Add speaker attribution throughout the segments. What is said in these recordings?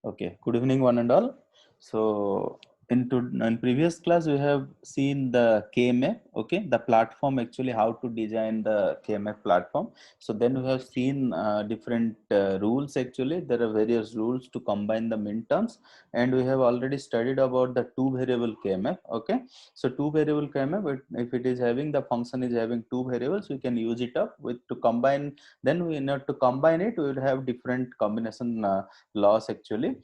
Speaker 1: Okay, good evening, one and all. So, in previous class, we have seen the KMF, okay, the platform actually how to design the KMF platform. So, then we have seen different rules actually. There are various rules to combine the min terms, and we have already studied about the two variable KMF, okay. So, two variable KMF, if it is having the function is having two variables, we can use it up with to combine. Then we need to combine it, we will have different combination laws actually.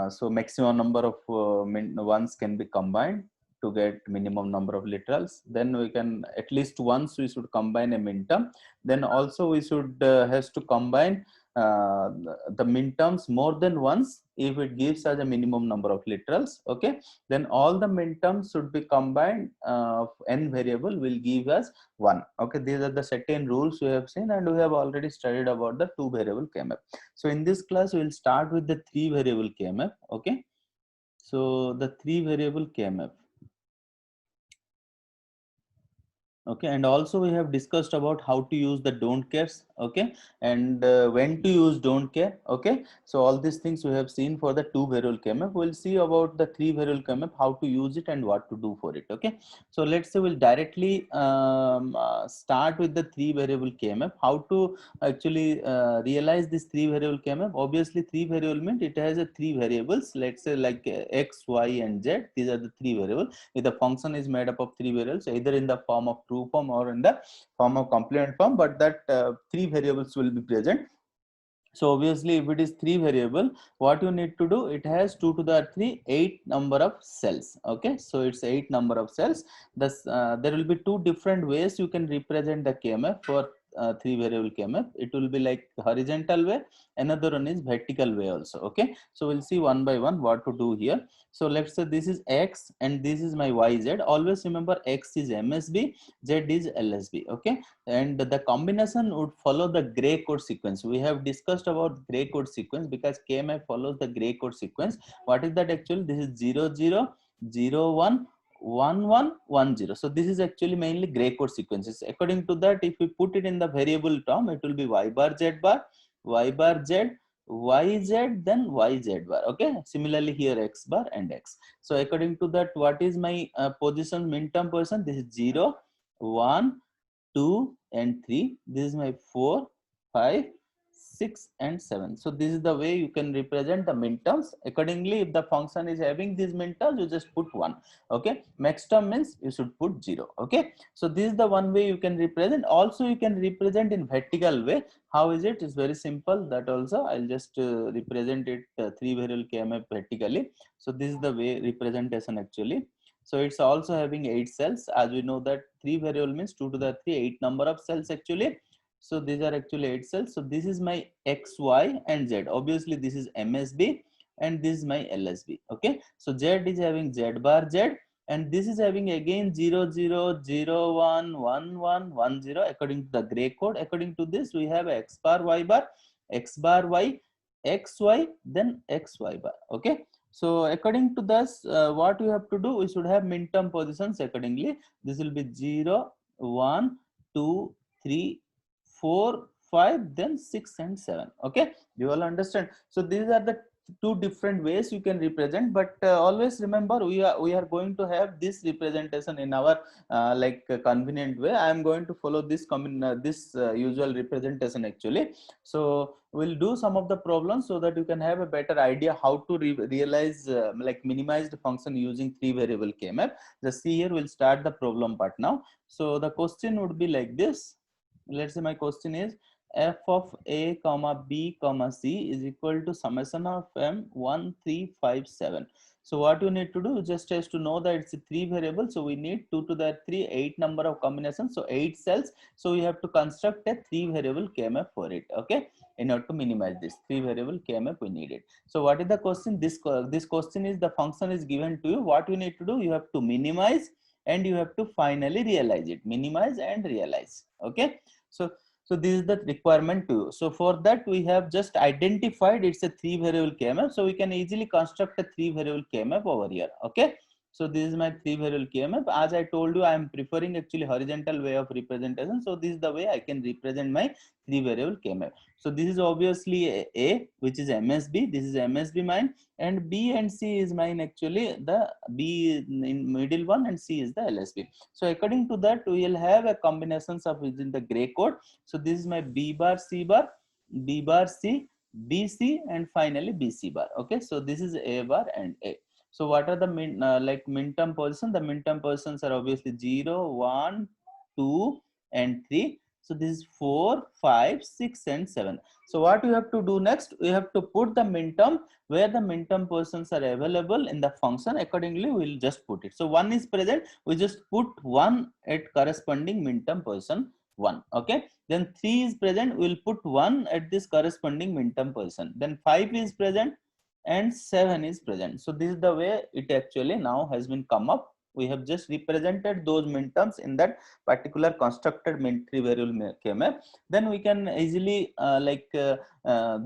Speaker 1: So maximum number of ones can be combined to get minimum number of literals. Then we can at least once we should combine a min term. Then also we should has to combine the min terms more than once if it gives us a minimum number of literals. Okay, then all the min terms should be combined of n variable will give us one. Okay, these are the certain rules we have seen, and we have already studied about the two variable KMF. So in this class, we'll start with the three variable KMF. Okay. So the three variable KMF. Okay, and also we have discussed about how to use the don't cares, okay, and when to use don't care, okay. So all these things we have seen for the two variable KMF. We'll see about the three variable KMF, how to use it and what to do for it, okay. So let's say we'll directly start with the three variable KMF. How to actually realize this three variable KMF? Obviously three variable means it has a three variables, let's say like x, y and z. These are the three variables. If the function is made up of three variables, either in the form of true form or in the form of complement form, but that three variables will be present. So obviously if it is three variable, what you need to do, it has 2 to the 3 8 number of cells. Okay, so it's 8 number of cells. Thus there will be two different ways you can represent the KMF for three variable KMF. It will be like horizontal way, another one is vertical way also. Okay, so we'll see one by one what to do here. So let's say this is x and this is my yz. Always remember x is MSB, z is LSB. Okay, and the combination would follow the gray code sequence. We have discussed about gray code sequence because KMF follows the gray code sequence. What is that actually? This is 0 0 0 1 1 1 1 0. So this is actually mainly gray code sequences. According to that, if we put it in the variable term, it will be y bar z bar, y bar z, yz, then yz bar. Okay, similarly here x bar and x. So according to that, what is my position, min term position? This is 0 1 2 and 3. This is my 4 5 6 and 7. So this is the way you can represent the min terms. Accordingly, if the function is having these min terms, you just put 1. Okay, max term means you should put 0. Okay, so this is the one way you can represent. Also you can represent in vertical way. How is it? It's very simple. That also I'll just represent it three variable KMF vertically. So this is the way representation actually. So it's also having 8 cells. As we know that three variable means 2 to the 3 8 number of cells actually. So these are actually 8 cells. So this is my x, y and z. Obviously this is MSB and this is my LSB. Okay, so z is having z bar z, and this is having again 0 0 0 1 1 1 1 0 according to the gray code. According to this, we have x bar y bar, x bar y, xy, then xy bar. Okay, so according to this, what you have to do, we should have min term positions accordingly. This will be 0 1 2 3 4 5, then 6 and 7. Okay, you all understand? So these are the two different ways you can represent, but always remember we are going to have this representation in our convenient way. I am going to follow this usual representation actually. So we'll do some of the problems so that you can have a better idea how to realize like minimized function using three variable KMF. Just see here, we'll start the problem part now. So the question would be like this. Let's say my question is f of a comma b comma c is equal to summation of m 1 3 5 7. So what you need to do, just has to know that it's a three variable. So we need 2 to the 3 8 number of combinations, so 8 cells. So we have to construct a three variable KMF for it. Okay, in order to minimize this three variable KMF, we need it. So what is the question? This question is, the function is given to you. What you need to do, you have to minimize and you have to finally realize it. Minimize and realize. Okay, so this is the requirement too. So for that, we have just identified it's a three variable KMF. So we can easily construct a three variable KMF over here. Okay, So this is my three variable KMF. As I told you, I am preferring actually horizontal way of representation. So this is the way I can represent my three variable KMF. So this is obviously A, which is MSB. This is MSB mine, and B and C is mine actually. The B in middle one and C is the LSB. So according to that, we will have a combinations of within the gray code. So this is my B bar, C bar, B bar, C, BC, and finally BC bar. Okay, so this is A bar and A. So what are the like min term positions? The min term positions are obviously 0, 1, 2, and 3. So this is 4, 5, 6, and 7. So what we have to do next? We have to put the min term where the min term positions are available in the function. Accordingly, we will just put it. So 1 is present. We just put 1 at corresponding min term position 1. Okay. Then 3 is present. We will put 1 at this corresponding min term position. Then 5 is present and 7 is present. So this is the way it actually now has been come up. We have just represented those min terms in that particular constructed min three variable KMF. Then we can easily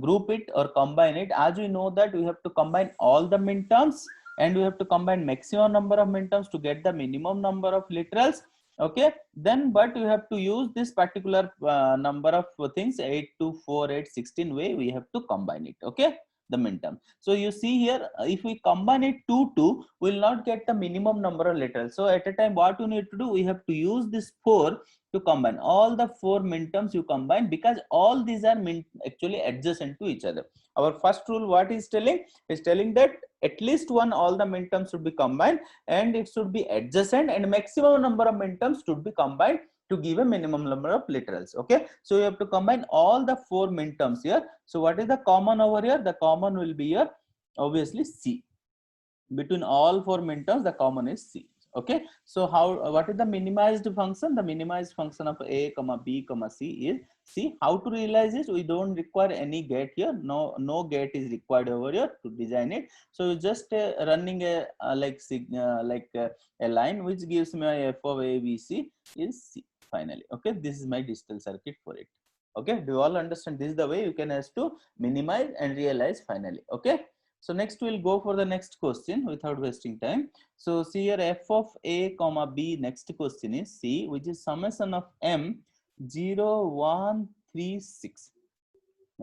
Speaker 1: group it or combine it. As we know that we have to combine all the min terms and we have to combine maximum number of min terms to get the minimum number of literals. Okay, then but we have to use this particular number of things 8, 2, 4, 8, 16 way we have to combine it. Okay, the min term. So you see here, if we combine it 2, 2, we will not get the minimum number of literals. So at a time, what you need to do, we have to use this 4 to combine all the 4 min terms you combine, because all these are actually adjacent to each other. Our first rule, what is telling? Is telling that at least one all the min terms should be combined and it should be adjacent, and maximum number of min terms should be combined to give a minimum number of literals. Okay, so you have to combine all the 4 min terms here. So what is the common over here? The common will be here obviously C. Between all 4 min terms, the common is C. Okay, so how, what is the minimized function? The minimized function of A comma B comma C is C. How to realize this? We don't require any gate here. No gate is required over here to design it. So you just running a a line which gives me a f of A B C is C finally. Okay, this is my digital circuit for it. Okay, do you all understand? This is the way you can has to minimize and realize finally. Okay, so next we'll go for the next question without wasting time. So see here, f of A comma B, next question is C, which is summation of M 0, 1, 3, 6.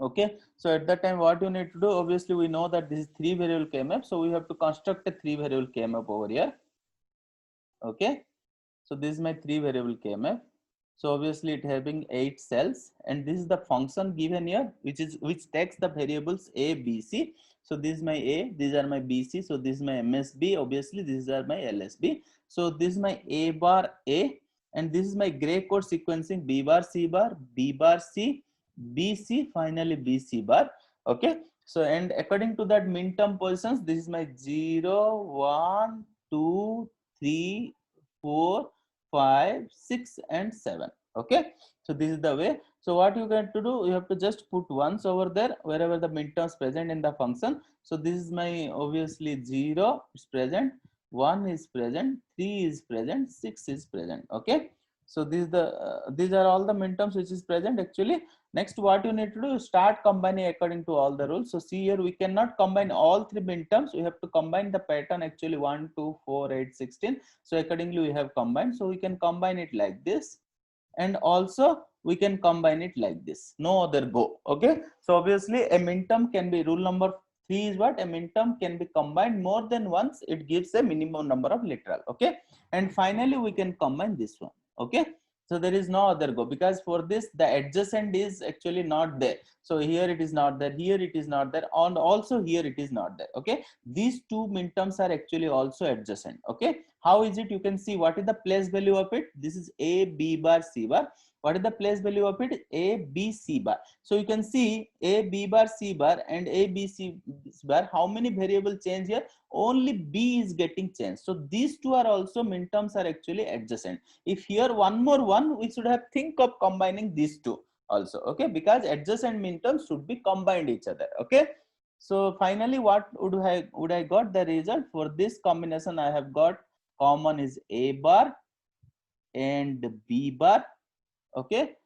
Speaker 1: Okay, so at that time what you need to do, obviously we know that this is 3 variable KMF, so we have to construct a 3 variable KMF over here. Okay, so this is my 3 variable KMF. So obviously it having 8 cells, and this is the function given here, which takes the variables A, B, C. So this is my A, these are my BC, so this is my MSB, obviously these are my LSB. So this is my A bar A, and this is my gray code sequencing B bar C bar, B bar C, BC, finally BC bar. Okay, so and according to that min term positions, this is my 0, 1, 2, 3, 4, 5, 6, and 7. Okay, so this is the way. So what you got to do, you have to just put ones over there wherever the midterms present in the function. So this is my obviously 0 is present, 1 is present, 3 is present, 6 is present. Okay, so this is the these are all the midterms which is present actually. Next, what you need to do is start combining according to all the rules. So see here, we cannot combine all 3 midterms. We have to combine the pattern actually 1, 2, 4, 8, 16. So accordingly we have combined. So we can combine it like this, and also we can combine it like this. No other go. Okay. So obviously a minterm can be, rule number 3 is what? A minterm can be combined more than once. It gives a minimum number of literal. Okay. And finally we can combine this one. Okay. So there is no other go, because for this the adjacent is actually not there. So here it is not there, here it is not there, and also here it is not there. Okay, these 2 minterms are actually also adjacent. Okay, how is it? You can see what is the place value of it. This is A, B bar, C bar. What is the place value of it? A, B, C bar. So you can see A, B bar, C bar and A, B, C bar. How many variable change here? Only B is getting changed. So these 2 are also minterms are actually adjacent. If here one more one, we should have think of combining these 2 also. Okay, because adjacent minterms should be combined each other. Okay, so finally what would I got the result for this combination? I have got common is A bar and B bar. Okay,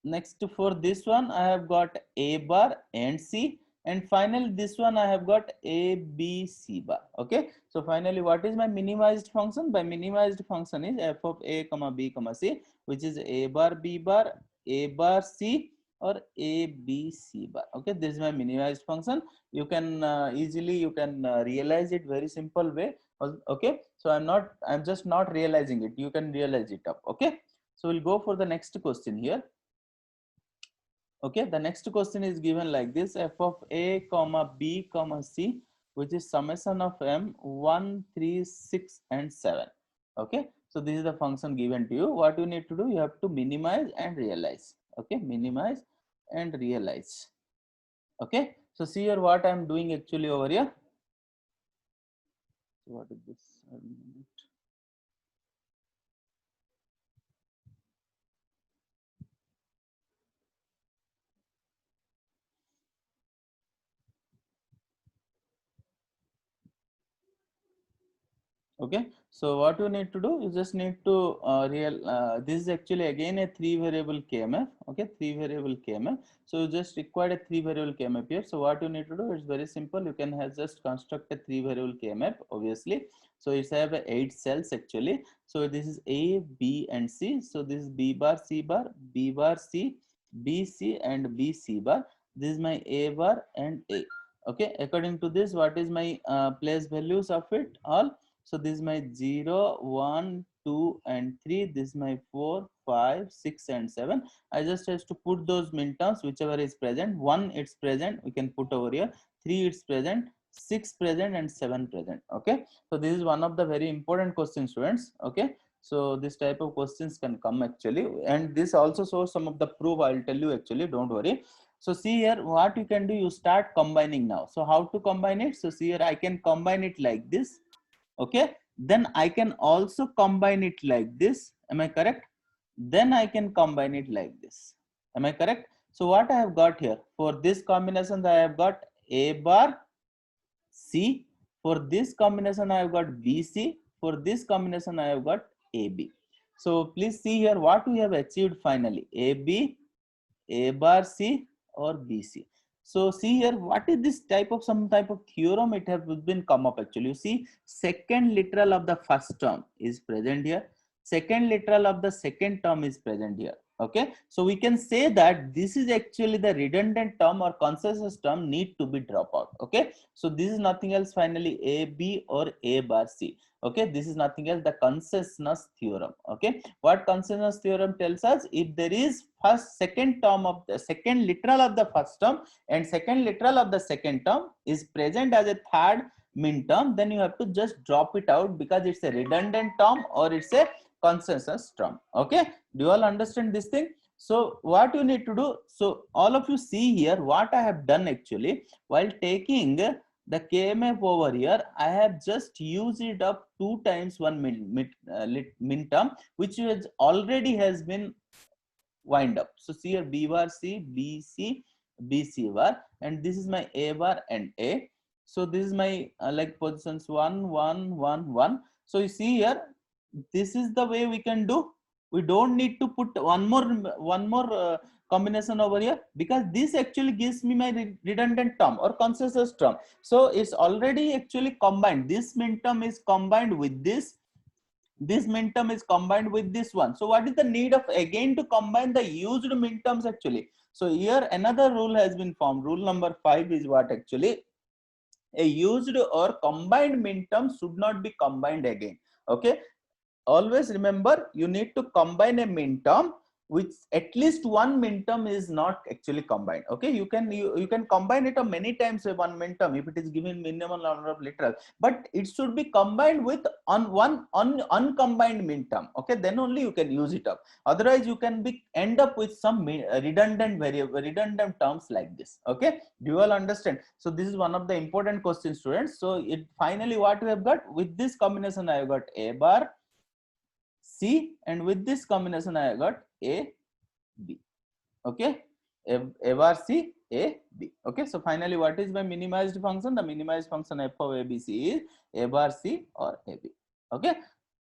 Speaker 1: next for this one I have got A bar and C. and finally this one I have got a b c bar. Okay, so finally what is my minimized function? By minimized function is f of a comma b comma c, which is a bar b bar a bar c or a b c bar. Okay, this is my minimized function. You can easily you can realize it very simple way. Okay, so I'm just not realizing it, you can realize it up. Okay, so we'll go for the next question here. Okay, the next question is given like this: f of a comma b comma c, which is summation of m 1 3 6 and 7. Okay, so this is the function given to you. What you need to do, you have to minimize and realize. Okay, minimize and realize. Okay, so see here what I'm doing actually over here. What is this? Okay, so what you need to do, you just need to this is actually again a 3 variable kmf. Okay, 3 variable kmf. So you just require a 3 variable kmf here. So what you need to do is very simple. You can have just construct a 3 variable kmf, obviously. So it's have 8 cells actually. So this is a b and c. So this is b bar c bar b bar c b c and b c bar. This is my a bar and a. Okay, according to this, what is my place values of it all? So this is my 0, 1, 2, and 3. This is my 4, 5, 6, and 7. I just has to put those min terms, whichever is present. 1 it's present, we can put over here. 3 it's present, 6 present, and 7 present. Okay. So this is one of the very important questions, students. Okay. So this type of questions can come actually. And this also shows some of the proof. I'll tell you actually, don't worry. So see here, what you can do, you start combining now. So how to combine it? So see here, I can combine it like this. Okay, then I can also combine it like this. Am I correct? Then I can combine it like this. Am I correct? So what I have got here, for this combination I have got a bar c. For this combination I have got bc. For this combination I have got ab. So please see here what we have achieved finally: ab, a bar c or bc. So see here, what is this type of some type of theorem it has been come up actually. You see, second literal of the first term is present here. Second literal of the second term is present here. Okay, so we can say that this is actually the redundant term or consensus term need to be dropped out. Okay, so this is nothing else finally a b or a bar c. Okay, this is nothing else the consensus theorem. Okay, what consensus theorem tells us, if there is second term of the second literal of the first term and second literal of the second term is present as a third min term, then you have to just drop it out because it's a redundant term or it's a consensus term. Okay, do you all understand this thing? So what you need to do, so all of you see here what I have done actually, while taking the KMF over here, I have just used it up 2 times one min term, which has already has been wind up. So see here b bar c, b c, b c bar, and this is my a bar and a. So this is my like positions 1, 1, 1, 1. So you see here, this is the way we can do. We don't need to put one more combination over here, because this actually gives me my redundant term or consensus term. So it's already actually combined. This min term is combined with this min term is combined with this one. So what is the need of again to combine the used min terms actually? So here another rule has been formed. Rule number 5 is what actually, a used or combined min term should not be combined again. Okay, always remember, you need to combine a min term which at least one min term is not actually combined. Okay, you can combine it many times with one min term if it is given minimum number of literal, but it should be combined with uncombined min term. Okay, then only you can use it up. Otherwise you can end up with some redundant variable, redundant terms like this. Okay, do you all understand? So this is one of the important questions, students. So it finally what we have got with this combination, I have got a bar C, and with this combination I got A, B. Okay, A bar C, A, B. Okay, so finally what is my minimized function? The minimized function f of ABC is A bar C or AB. Okay,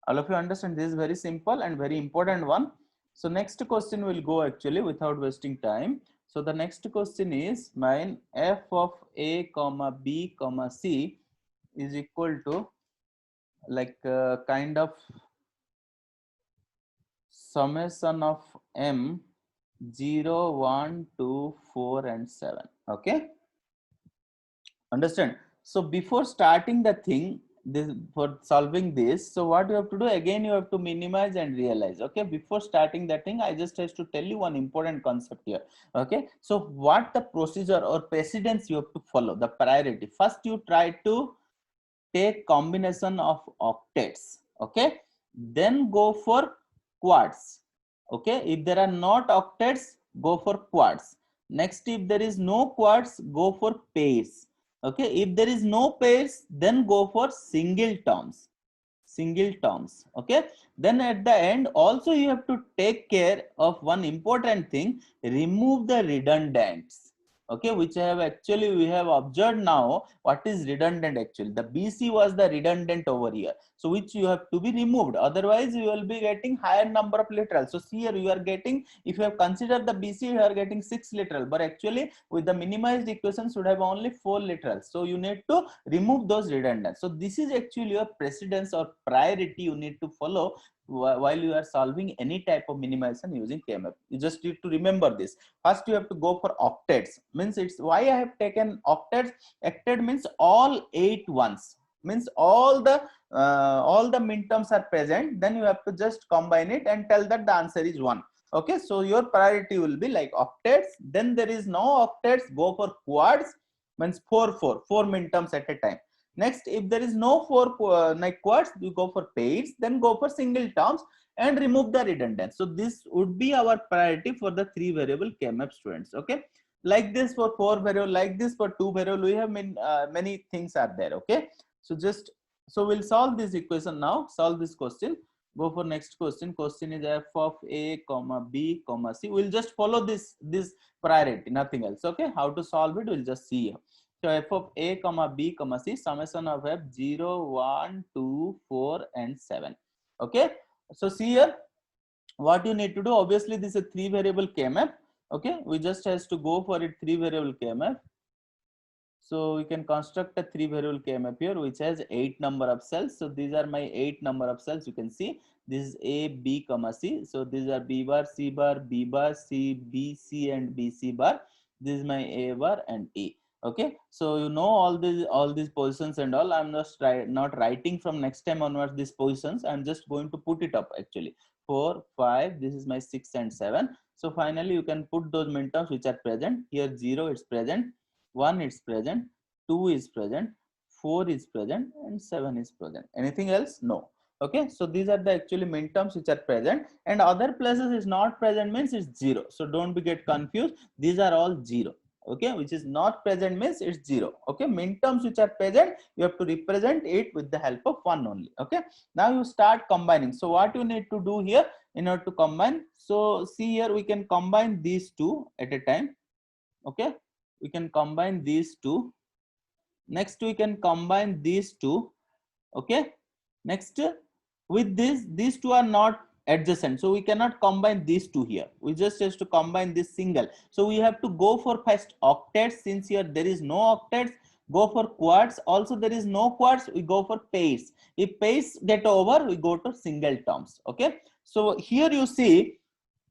Speaker 1: all of you understand, this is very simple and very important one. So next question will go actually without wasting time. So the next question is mine, f of a comma b comma c is equal to like kind of summation of m 0, 1, 2, 4 and 7. Okay, understand? So before starting the thing, this for solving this, so what you have to do, again you have to minimize and realize. Okay, before starting that thing, I just have to tell you one important concept here. Okay, so what the procedure or precedence you have to follow, the priority. First you try to take combination of octets. Okay, then go for quads. Okay, if there are not octets, go for quads. Next, if there is no quads, go for pairs. Okay, if there is no pairs, then go for single terms. Single terms. Okay, then at the end also you have to take care of one important thing, remove the redundants. Okay, which I have actually we have observed now what is redundant. Actually the BC was the redundant over here, so which you have to be removed, otherwise you will be getting higher number of literals. So see here you are getting, if you have considered the BC, you are getting 6 literal, but actually with the minimized equation should have only 4 literals, so you need to remove those redundants. So this is actually your precedence or priority you need to follow while you are solving any type of minimization using KMF. You just need to remember this. First you have to go for octets, means it's why I have taken octets. Octet means all 8 ones, means all the minterms are present, then you have to just combine it and tell that the answer is 1. Okay, so your priority will be like octets. Then there is no octets, go for quads, means 4 minterms at a time. Next, if there is no 4 like quads, you go for pairs, then go for single terms and remove the redundant. So this would be our priority for the 3 variable KMF students. Okay, like this for 4 variable, like this for 2 variable, we have many things are there. Okay, so just so we'll solve this equation now, solve this question. Go for next question. Question is f of a comma b comma c. We'll just follow this priority, nothing else. Okay, how to solve it we'll just see here. So f of a comma b comma c, summation of f 0, 1, 2, 4 and 7. Okay, so see here what you need to do. Obviously this is a 3 variable KMF. Okay, we just has to go for it 3 variable KMF. So we can construct a 3 variable KMF here which has 8 number of cells. So these are my 8 number of cells. You can see this is a b comma c. So these are b bar, c bar, b bar, c, b, c and b, c bar. This is my a bar and e. Okay, so you know all these positions and all. I'm just not writing from next time onwards these positions. I'm just going to put it up actually. 4, 5, this is my 6 and 7. So finally you can put those minterms which are present here. 0 is present, 1 is present, 2 is present, 4 is present and 7 is present. Anything else? No. Okay, so these are the actually minterms which are present, and other places is not present means it's 0. So don't be get confused. These are all 0. Okay, which is not present means it's 0. Okay, minterms which are present, you have to represent it with the help of 1 only. Okay, now you start combining. So what you need to do here in order to combine? So see here we can combine these two at a time. Okay, we can combine these two. Next we can combine these two. Okay, next with these two are not adjacent, so we cannot combine these two here. We just have to combine this single. So we have to go for first octets. Since here there is no octets, go for quads. Also there is no quads, we go for pairs. If pairs get over, we go to single terms. Okay, so here you see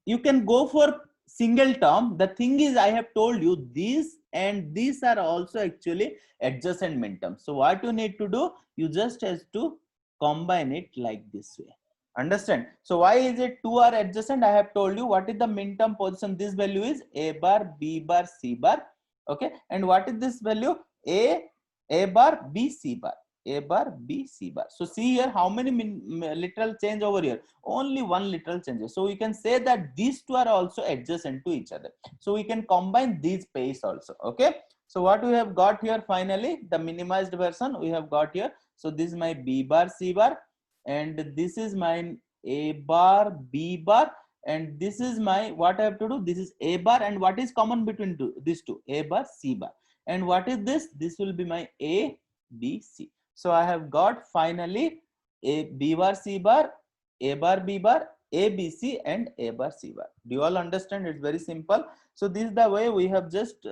Speaker 1: you can go for single term. The thing is I have told you these and these are also actually adjacent minterms. So what you need to do, you just have to combine it like this way. Understand? So why is it 2 are adjacent? I have told you what is the minterm position. This value is a bar, b bar, c bar. Okay, and what is this value? A bar, b, c bar. A bar, b, c bar. So see here how many literal change over here? Only one literal changes. So we can say that these two are also adjacent to each other. So we can combine these pairs also. Okay, so what we have got here finally, the minimized version we have got here. So this is my b bar, c bar, and this is my a bar, b bar, and this is my, what I have to do, this is a bar, and what is common between these two? A bar, c bar. And what is this? This will be my a, b, c. So I have got finally a b bar, c bar, a bar, b bar, a, b, c and a bar, c bar. Do you all understand? It's very simple. So this is the way we have just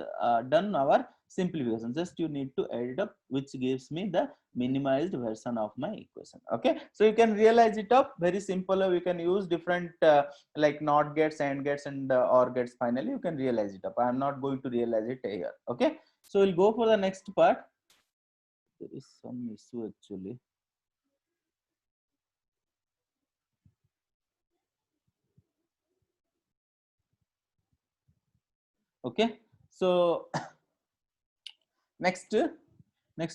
Speaker 1: done our simplification. Just you need to add it up, which gives me the minimized version of my equation. Okay, so you can realize it up very simple. We can use different like not gets, and gets, and or gets. Finally you can realize it up. I am not going to realize it here. Okay, so we'll go for the next part. There is some issue actually. Okay, so next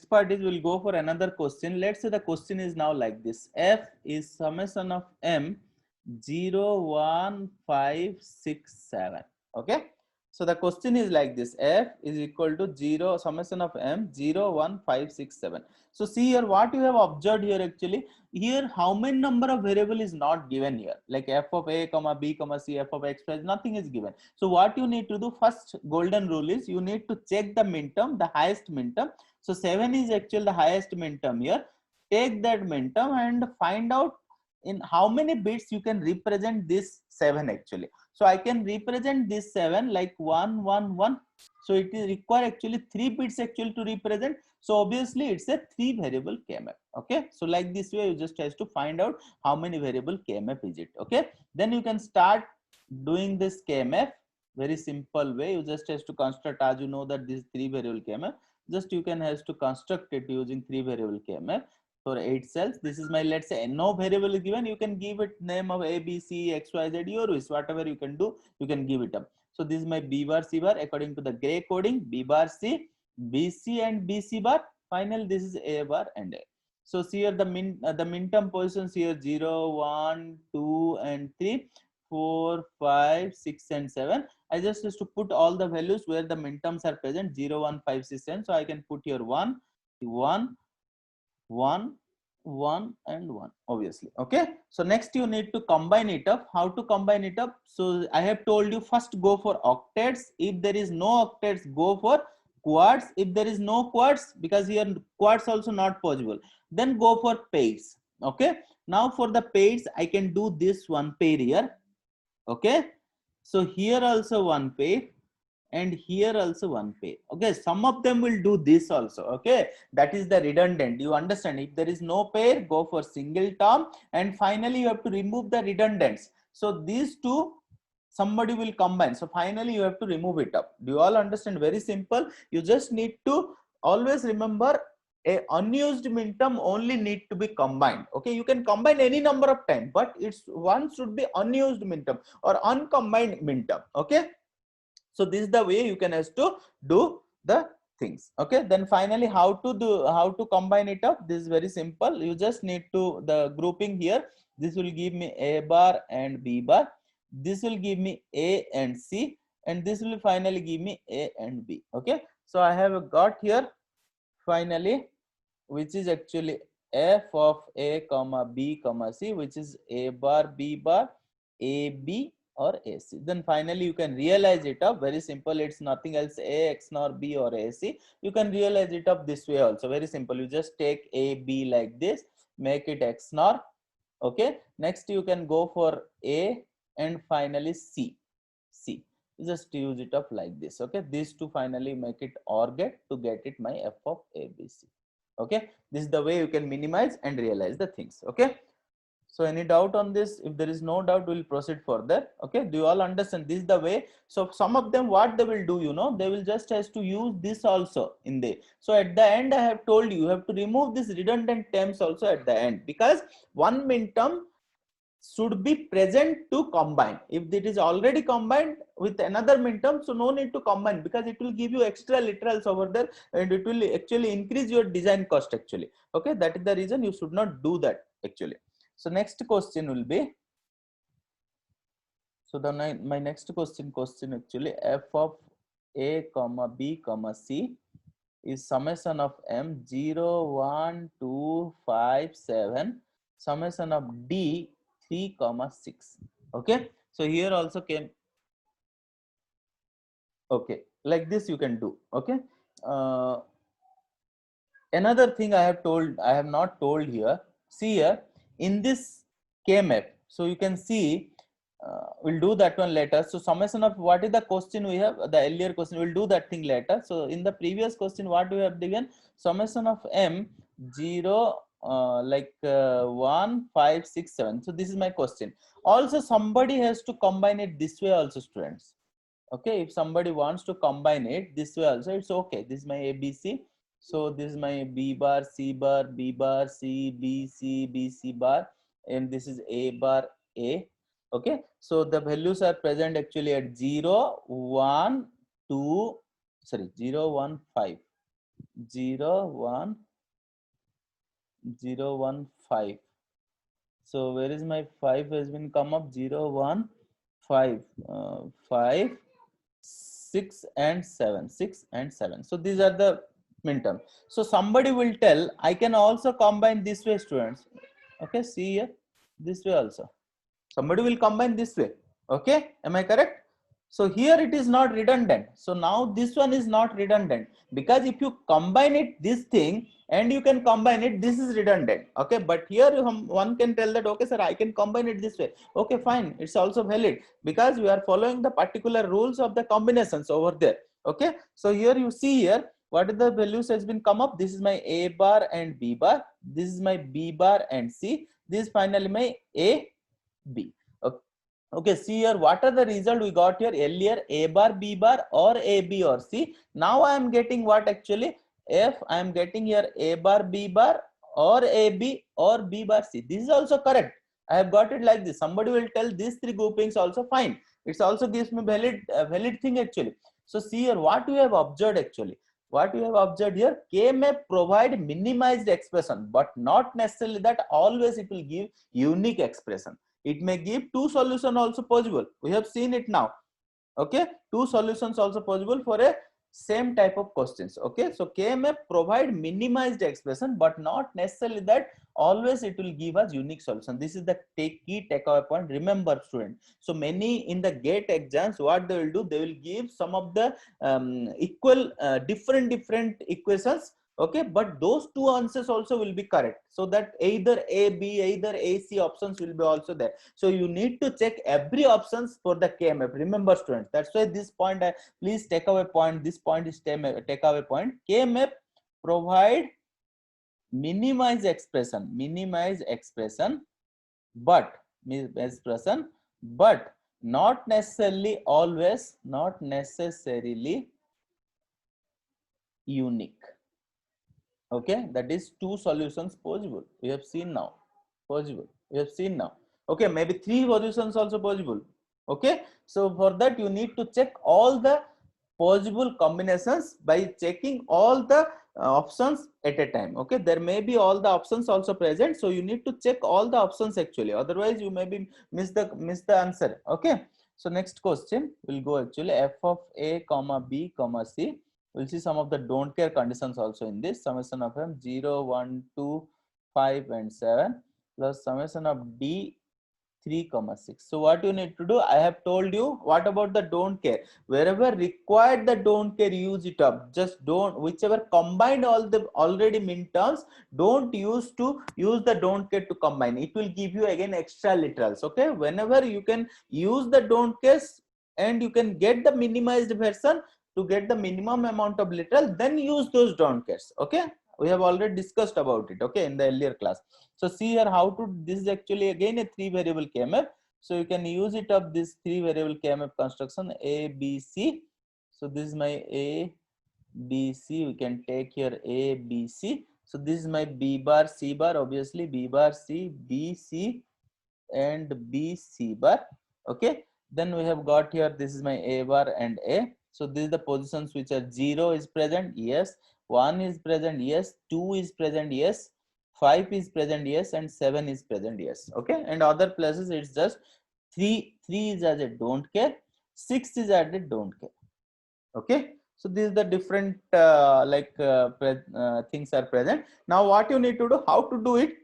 Speaker 1: part is we'll go for another question. Let's say the question is now like this: f is summation of m 0 1 5 6 7. Okay, so the question is like this: f is equal to 0 summation of m 0 1 5 6 7. So see here what you have observed here. Actually here how many number of variable is not given here, like f of a comma b comma c, f of x plus, nothing is given. So what you need to do, first golden rule is you need to check the minterm, the highest minterm. So 7 is actually the highest minterm here. Take that minterm and find out in how many bits you can represent this 7 actually. So I can represent this 7 like 1 1 1. So it is require actually 3 bits actually to represent. So obviously it's a 3 variable KMF. Okay, so like this way you just has to find out how many variable KMF is it. Okay, then you can start doing this KMF very simple way. You just has to construct, as you know that this 3 variable KMF, just you can has to construct it using 3 variable KMF for 8 cells. This is my, let's say, no variable is given. You can give it name of A, B, C, X, Y, Z, your wish, whatever you can do, you can give it up. So this is my B bar, C bar according to the gray coding: B bar, C, B, C, and B, C bar. Final, this is A bar and A. So see here the minterm positions here: 0, 1, 2, and 3, 4, 5, 6, and 7. I just have to put all the values where the minterms are present: 0, 1, 5, 6, 7. So I can put here 1, 1, 1, 1, and 1, obviously. Okay, so next you need to combine it up. How to combine it up? So I have told you, first go for octets. If there is no octets, go for quads. If there is no quads, because here quads also not possible, then go for pairs. Okay, now for the pairs I can do this one pair here. Okay, so here also one pair, and here also one pair. Okay, some of them will do this also. Okay, that is the redundant. You understand? If there is no pair, go for single term, and finally you have to remove the redundants. So these two somebody will combine. So finally you have to remove it up. Do you all understand? Very simple. You just need to always remember a unused minterm only need to be combined. Okay, you can combine any number of time, but it's one should be unused minterm or uncombined minterm. Okay, so this is the way you can has to do the things. Okay, then finally how to combine it up? This is very simple. You just need to the grouping here. This will give me A bar and B bar. This will give me A and C, and this will finally give me A and B. Okay, so I have got here finally, which is actually f of a comma b comma c, which is A bar, B bar, A B, or AC. Then finally you can realize it up. Very simple. It's nothing else A X nor B or AC. You can realize it up this way also. Very simple. You just take A B like this, make it X nor. Okay, next you can go for A, and finally C. Just use it up like this. Okay, these two finally make it OR get to get it my f of ABC. Okay, this is the way you can minimize and realize the things. Okay, so any doubt on this? If there is no doubt, we'll proceed further. Okay, do you all understand? This is the way. So some of them, what they will do, you know, they will just has to use this also in there. So at the end, I have told you, you have to remove this redundant terms also at the end, because one minterm should be present to combine. If it is already combined with another minterm, so no need to combine, because it will give you extra literals over there, and it will actually increase your design cost actually. Okay, that is the reason you should not do that actually. So next question will be, so the my next question actually, f of a comma b comma c is summation of m 0 1 2 5 7 summation of d 3 comma 6. Okay, so here also came. Okay, like this you can do. Okay, uh, another thing I have not told here. See here in this KMF, so you can see we'll do that one later. So summation of what is the question we have, the earlier question, we'll do that thing later. So in the previous question, what we have given, summation of m 0 1 5 6 7. So this is my question. Also somebody has to combine it this way also, students. Okay, if somebody wants to combine it this way also, it's okay. This is my ABC. So this is my B bar, C bar, B bar, C, B, C, B, C bar, and this is A bar, A. Okay, so the values are present actually at 0, 1, 2, sorry, 0, 1, 5, 0, 1, 0, 1, 5. So where is my 5 has been come up? 0, 1, 5, 5, 6 and 7, 6 and 7. So these are the minterm. So somebody will tell, I can also combine this way, students. Okay, see here, this way also. Somebody will combine this way. Okay, am I correct? So here it is not redundant. So now this one is not redundant, because if you combine it this thing and you can combine it, this is redundant. Okay, but here one can tell that, okay sir, I can combine it this way. Okay, fine, it's also valid, because we are following the particular rules of the combinations over there. Okay, so here you see here what is the values has been come up. This is my A bar and B bar, this is my B bar and C, this is finally my A B. Okay, see here what are the result we got here earlier, A bar, B bar, or A, B, or C. Now I am getting what actually, if I am getting here A bar, B bar, or A, B, or B bar, C. This is also correct. I have got it like this. Somebody will tell these three groupings also fine. It also gives me valid thing actually. So see here what we have observed actually. What we have observed here, K may provide minimized expression, but not necessarily that always it will give unique expression. It may give two solutions also possible. We have seen it now. Okay, two solutions also possible for a same type of questions. Okay, so K may provide minimized expression, but not necessarily that always it will give us unique solution. This is the key takeaway point. Remember, student. So many in the GATE exams, what they will do, they will give some of the different equations. Okay, but those two answers also will be correct, so that either A, B, either A, C options will be also there. So you need to check every options for the KMF. Remember, students, that's why this point, please take away point. This point is take away point. KMF provide minimize expression, but not necessarily always, not necessarily unique. Okay, that is two solutions possible. We have seen now. Possible. We have seen now. Okay, maybe three solutions also possible. Okay, so for that you need to check all the possible combinations by checking all the options at a time. Okay, there may be all the options also present, so you need to check all the options actually. Otherwise, you maybe miss the answer. Okay, so next question will go actually f of a comma b comma c. We'll see some of the don't care conditions also in this. Summation of m 0, 1, 2, 5, and 7 plus summation of d 3, 6. So what you need to do, I have told you. What about the don't care? Wherever required the don't care, use it up. Just don't, whichever combined all the already min terms, don't use the don't care to combine. It will give you again extra literals. Okay, whenever you can use the don't cares and you can get the minimized version to get the minimum amount of literal, then use those don't cares. Okay, we have already discussed about it. Okay, in the earlier class. So see here how to, this is actually again a 3 variable KMF. So you can use it up this 3 variable KMF construction A, B, C. So this is my A, B, C. We can take here A, B, C. So this is my B bar, C bar, obviously B bar, C, B, C, and B, C bar. Okay. Then we have got here, this is my A bar and A. So this is the positions which are 0 is present, yes. 1 is present, yes. 2 is present, yes. 5 is present, yes. And 7 is present, yes. Okay. And other places it's just 3 is as a don't care. 6 is as a don't care. Okay. So these are the different things are present. Now what you need to do, how to do it?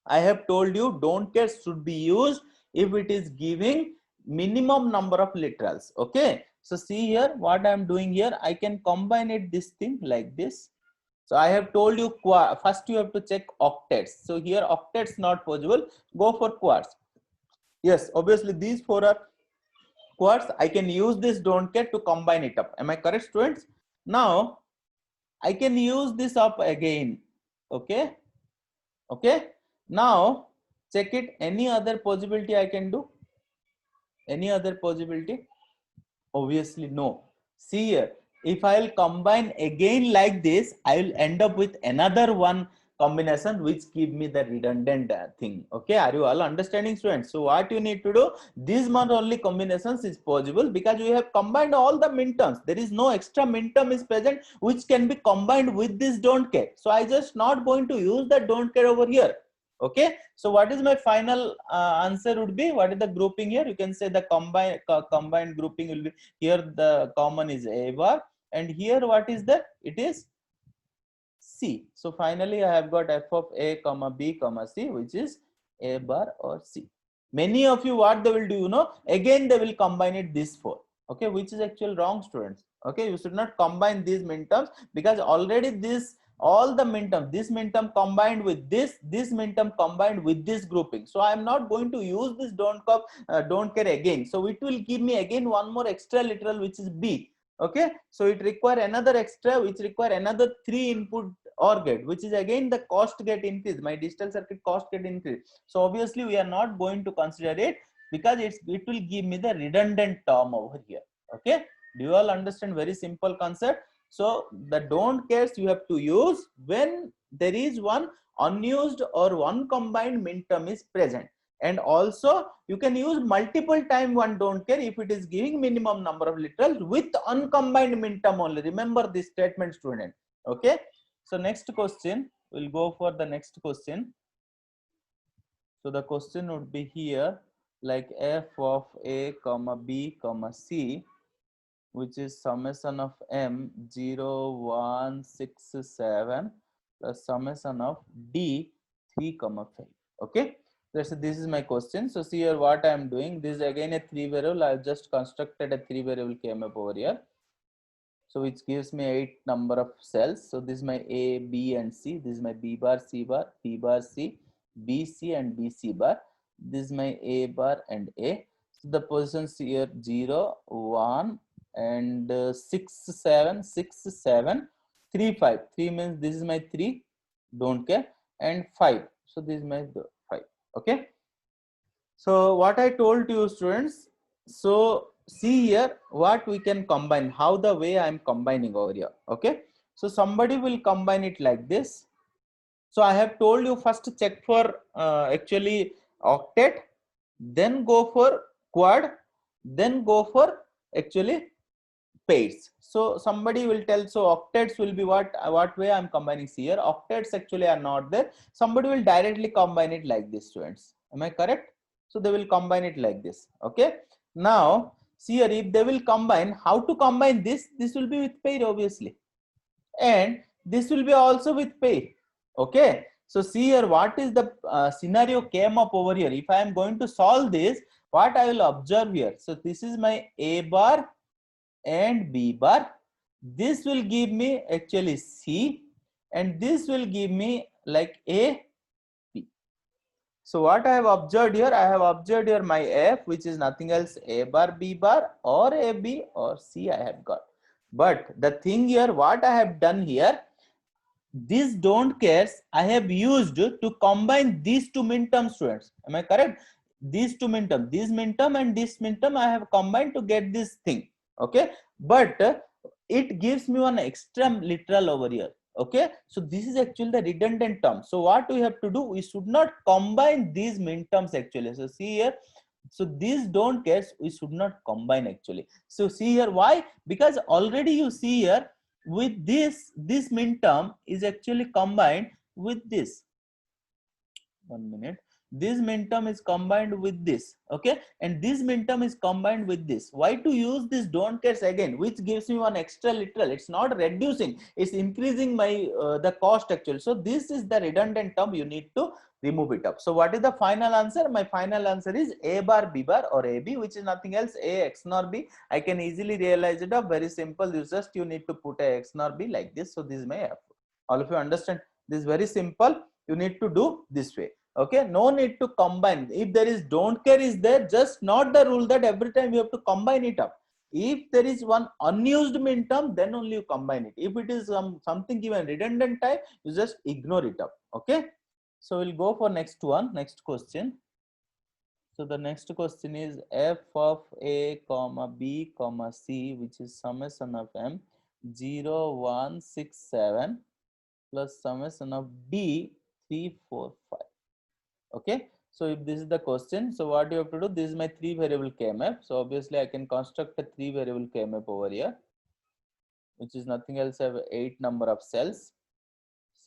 Speaker 1: I have told you don't care should be used if it is giving minimum number of literals. Okay. So see here what I am doing here. I can combine it this thing like this. So I have told you first you have to check octets. So here octets not possible. Go for quads. Yes, obviously these four are quads. I can use this don't care to combine it up. Am I correct, students? Now I can use this up again. Okay. Okay. Now check it. Any other possibility I can do? Any other possibility? Obviously no. See here, if I'll combine again like this, I will end up with another one combination which give me the redundant thing. Okay, are you all understanding, students? So what you need to do, these one only combinations is possible because we have combined all the minterms. There is no extra minterm is present which can be combined with this don't care. So I just not going to use the don't care over here. Okay, so what is my final answer would be, what is the grouping here? You can say the combined grouping will be here, the common is A bar, and here what is that? It is C. So finally I have got f of A comma B comma C, which is A bar or C. Many of you what they will do, you know, again they will combine it this four. Okay, which is actually wrong, students. Okay, you should not combine these minterms because already this all the minterm, this minterm combined with this minterm combined with this grouping. So I am not going to use this don't care again. So it will give me again one more extra literal which is B. Okay, so it require another extra which require another 3 input OR gate, which is again the cost get increased. My digital circuit cost get increased. So obviously we are not going to consider it because it will give me the redundant term over here. Okay, do you all understand? Very simple concept. So the don't cares you have to use when there is one unused or one combined minterm is present. And also you can use multiple time one don't care if it is giving minimum number of literals with uncombined minterm only. Remember this statement, student. Okay, so next question, we'll go for the next question. So the question would be here like f of A comma B comma C, which is summation of m 0 1 6 7 plus summation of d 3 comma 5. Okay, so this is my question. So see here what I am doing, this is again a 3 variable. I have just constructed a 3 variable KMF over here, so which gives me 8 number of cells. So this is my A, B and C. This is my B bar, C bar, B bar, C, B, C and B, C bar. This is my A bar and A. So the positions here 0 1 and 6 7 6 7 3 5. 3 means this is my 3, don't care, and 5. So this is my 5. Okay, so what I told to you, students, so see here what we can combine, how the way I am combining over here. Okay, so somebody will combine it like this. So I have told you first check for actually octet, then go for quad, then go for actually pairs. So somebody will tell, so octets will be what way I'm combining. See here, octets actually are not there. Somebody will directly combine it like this, students. Am I correct? So they will combine it like this. Okay, now see here, if they will combine, how to combine this? This will be with pair obviously, and this will be also with pair. Okay, so see here what is the scenario came up over here. If I am going to solve this, what I will observe here, so this is my A bar and B bar. This will give me actually C, and this will give me like A, B. So what I have observed here, I have observed here my F, which is nothing else A bar, B bar, or A, B, or C I have got. But the thing here, what I have done here, these don't cares I have used to combine these two minterm, students. Am I correct? These two minterm, this minterm and this minterm I have combined to get this thing. Okay, but it gives me one extra literal over here. Okay, so this is actually the redundant term. So what we have to do, we should not combine these minterms actually. So see here, so these don't cares we should not combine actually. So see here, why? Because already you see here, with this minterm is actually combined with this. 1 minute, this minterm is combined with this. Okay, and this minterm is combined with this. Why to use this don't cares again, which gives me one extra literal? It's not reducing, it's increasing my the cost actually. So this is the redundant term, you need to remove it up. So what is the final answer? My final answer is A bar, B bar, or AB, which is nothing else A X nor B. I can easily realize it up, very simple. You need to put a X nor B like this. So this is my F. All of you understand? This is very simple, you need to do this way. Okay, no need to combine. If there is don't care is there, just not the rule that every time you have to combine it up. If there is one unused min term, then only you combine it. If it is something given redundant type, you just ignore it up. Okay, so we'll go for next one, next question. So the next question is f of a comma b comma c, which is summation of m 0 1 6 7 plus summation of d 3 4 5. Okay, so if this is the question, so what you have to do, this is my 3 variable k-map. So obviously I can construct a 3 variable k-map over here, which is nothing else, have 8 number of cells.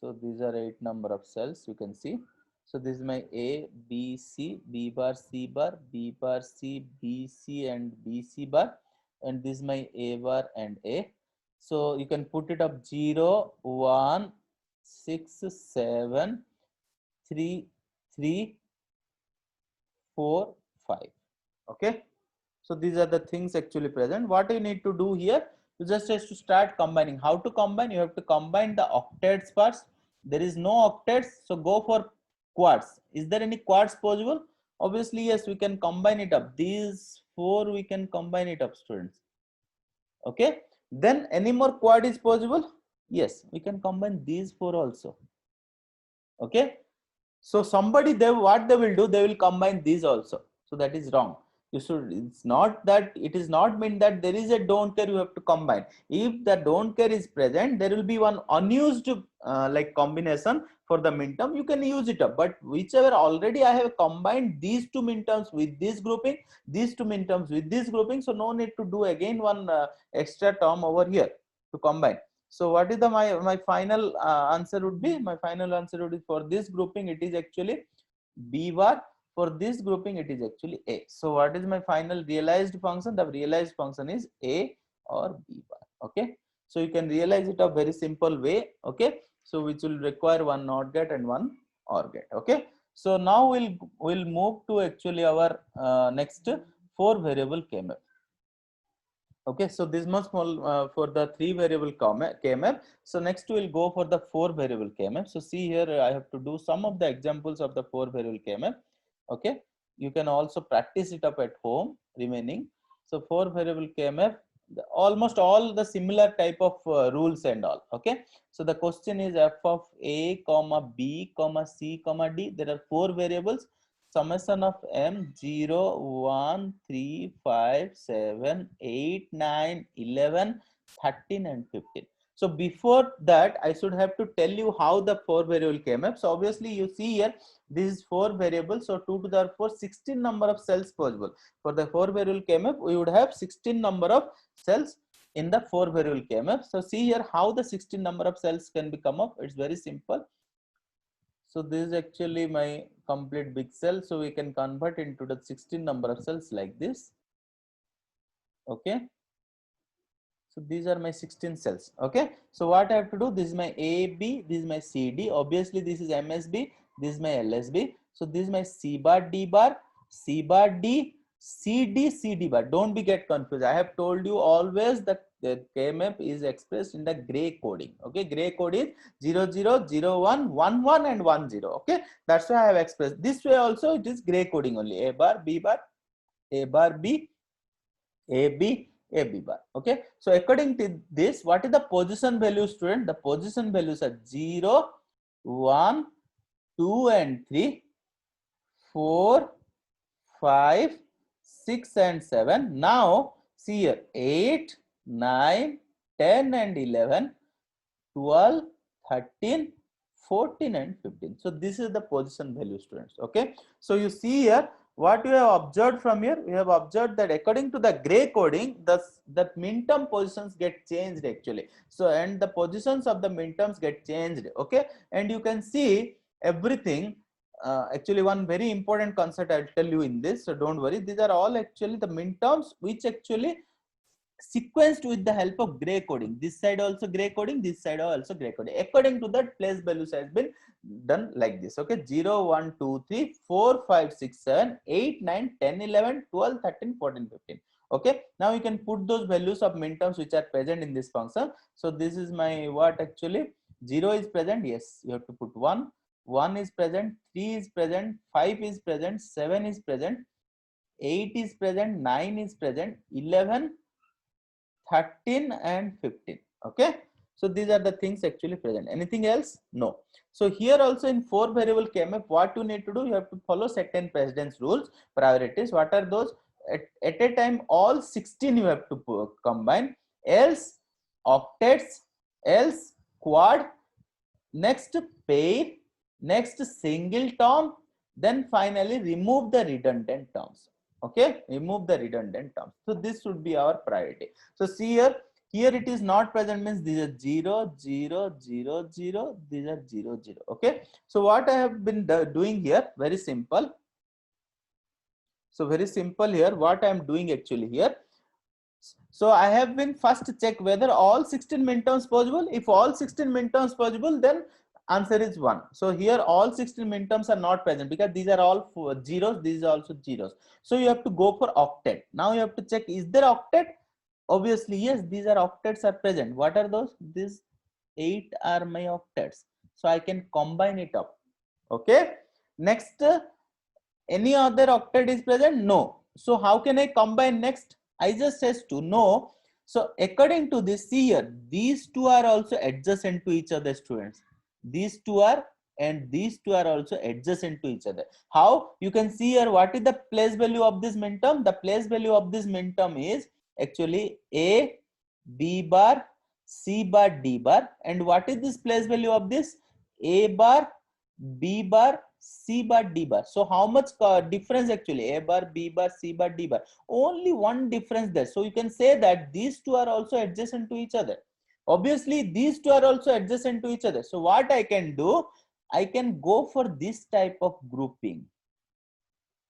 Speaker 1: So these are 8 number of cells, you can see. So this is my A, B, C, B bar, C bar, B bar, C, B, C and B, C bar, and this is my A bar and A. So you can put it up 0, 1, 6, 7, 3, 3, 4, 5. Okay, so these are the things actually present. What you need to do here, you just have to start combining. How to combine? You have to combine the octets first. There is no octets, so go for quads. Is there any quads possible? Obviously yes, we can combine it up. These 4 we can combine it up, students. Okay, then any more quad is possible? Yes, we can combine these 4 also. Okay, so somebody, they what they will do, they will combine these also. So that is wrong. You should, it's not that, it is not mean that there is a don't care you have to combine. If the don't care is present, there will be one unused like combination for the min term, you can use it up. But whichever already I have combined these two min terms with this grouping, these two min terms with this grouping, so no need to do again one extra term over here to combine. So what is the my final answer would be? My final answer would be, for this grouping it is actually B bar. For this grouping it is actually A. So what is my final realized function? The realized function is A or B bar. Okay. So you can realize it a very simple way. Okay. So which will require one NOT gate and one OR gate. Okay. So now we'll move to actually our next 4 variable k-map. Okay, so this much small for the 3 variable k-map. So next we'll go for the 4 variable k-map. So see here, I have to do some of the examples of the 4 variable k-map. Okay, you can also practice it up at home remaining. So 4 variable k-map, almost all the similar type of rules and all. Okay, so the question is f of a comma b comma c comma d. There are 4 variables. Summation of m 0, 1, 3, 5, 7, 8, 9, 11, 13 and 15. So before that, I should have to tell you how the 4 variable came up. So obviously you see here, this is 4 variables. So 2 to the 4, 16 number of cells possible. For the 4 variable came up, we would have 16 number of cells in the 4 variable came up. So see here how the 16 number of cells can be come up. It's very simple. So this is actually my complete big cell. So we can convert into the 16 number of cells like this. Okay. So these are my 16 cells. Okay. So what I have to do, this is my AB, this is my CD. Obviously this is MSB, this is my LSB. So this is my C bar D bar, C bar D, CD, CD bar. Don't be get confused. I have told you always that the k-map is expressed in the gray coding. Okay, gray code is 0 0 0 1 1 1 and 1 0. Okay, that's why I have expressed this way. Also it is gray coding only. A bar B bar, A bar B, A B, A B bar. Okay, so according to this, what is the position value, student? The position values are 0 1 2 and 3, 4 5 6 and 7. Now see here, 8 9 10 and 11, 12 13 14 and 15. So this is the position value, students. Okay, so you see here, what you have observed from here, we have observed that according to the gray coding, the min term positions get changed actually. So and the positions of the min terms get changed. Okay, and you can see everything. Actually one very important concept I'll tell you in this, so don't worry, these are all actually the min terms which actually sequenced with the help of gray coding. This side also gray coding, this side also gray coding. According to that, place values has been done like this. Okay, 0 1 2 3 4 5 6 7 8 9 10 11 12 13 14 15. Okay, now you can put those values of min terms which are present in this function. So this is my what actually 0 is present, yes, you have to put 1. 1 is present, 3 is present, 5 is present, 7 is present, 8 is present, 9 is present, 11, 13 and 15. Okay, so these are the things actually present. Anything else? No. So here also in 4 variable KMF, what you need to do, you have to follow certain precedence rules, priorities. What are those? At a time all 16 you have to combine, else octets, else quad, next pair, next singleton, then finally remove the redundant terms. Okay, remove the redundant terms. So this should be our priority. So see here, here it is not present, means these are 0 0 0 0, these are 0 0. Okay, so what I have been doing here, very simple. So very simple here, what I am doing actually here. So I have been first check whether all 16 minterms possible. If all 16 minterms possible, then answer is 1. So here all 16 minterms are not present because these are all zeros, these are also zeros. So you have to go for octet. Now you have to check, is there octet? Obviously yes, these are octets are present. What are those? These 8 are my octets. So I can combine it up. Okay, next, any other octet is present? No. So how can I combine next? I just has to know. So according to this, see here, these two are also adjacent to each other, students. These two are, and these two are also adjacent to each other. How? You can see here, what is the place value of this minterm? The place value of this minterm is actually A, B bar, C bar, D bar. And what is this place value of this? A bar, B bar, C bar, D bar. So how much difference actually? A bar, B bar, C bar, D bar. Only one difference there. So you can say that these two are also adjacent to each other. Obviously, these two are also adjacent to each other. So what I can do? I can go for this type of grouping.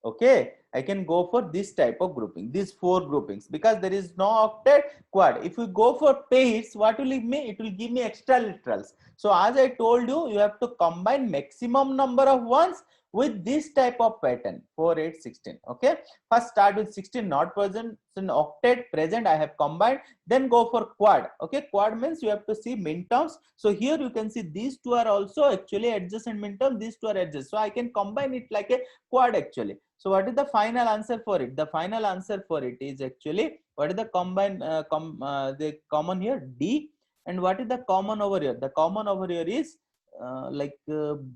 Speaker 1: Okay, I can go for this type of grouping, these 4 groupings, because there is no octet quad. If you go for pairs, what will it give me? It will give me extra literals. So as I told you, you have to combine maximum number of ones with this type of pattern, 4 8 16. Okay, first start with 16 not present, so octet present, I have combined, then go for quad. Okay, quad means you have to see minterms. So here you can see these two are also actually adjacent minterm, these two are adjacent, so I can combine it like a quad actually. So what is the final answer for it? The final answer for it is actually, what is the the common here? D. And what is the common over here? The common over here is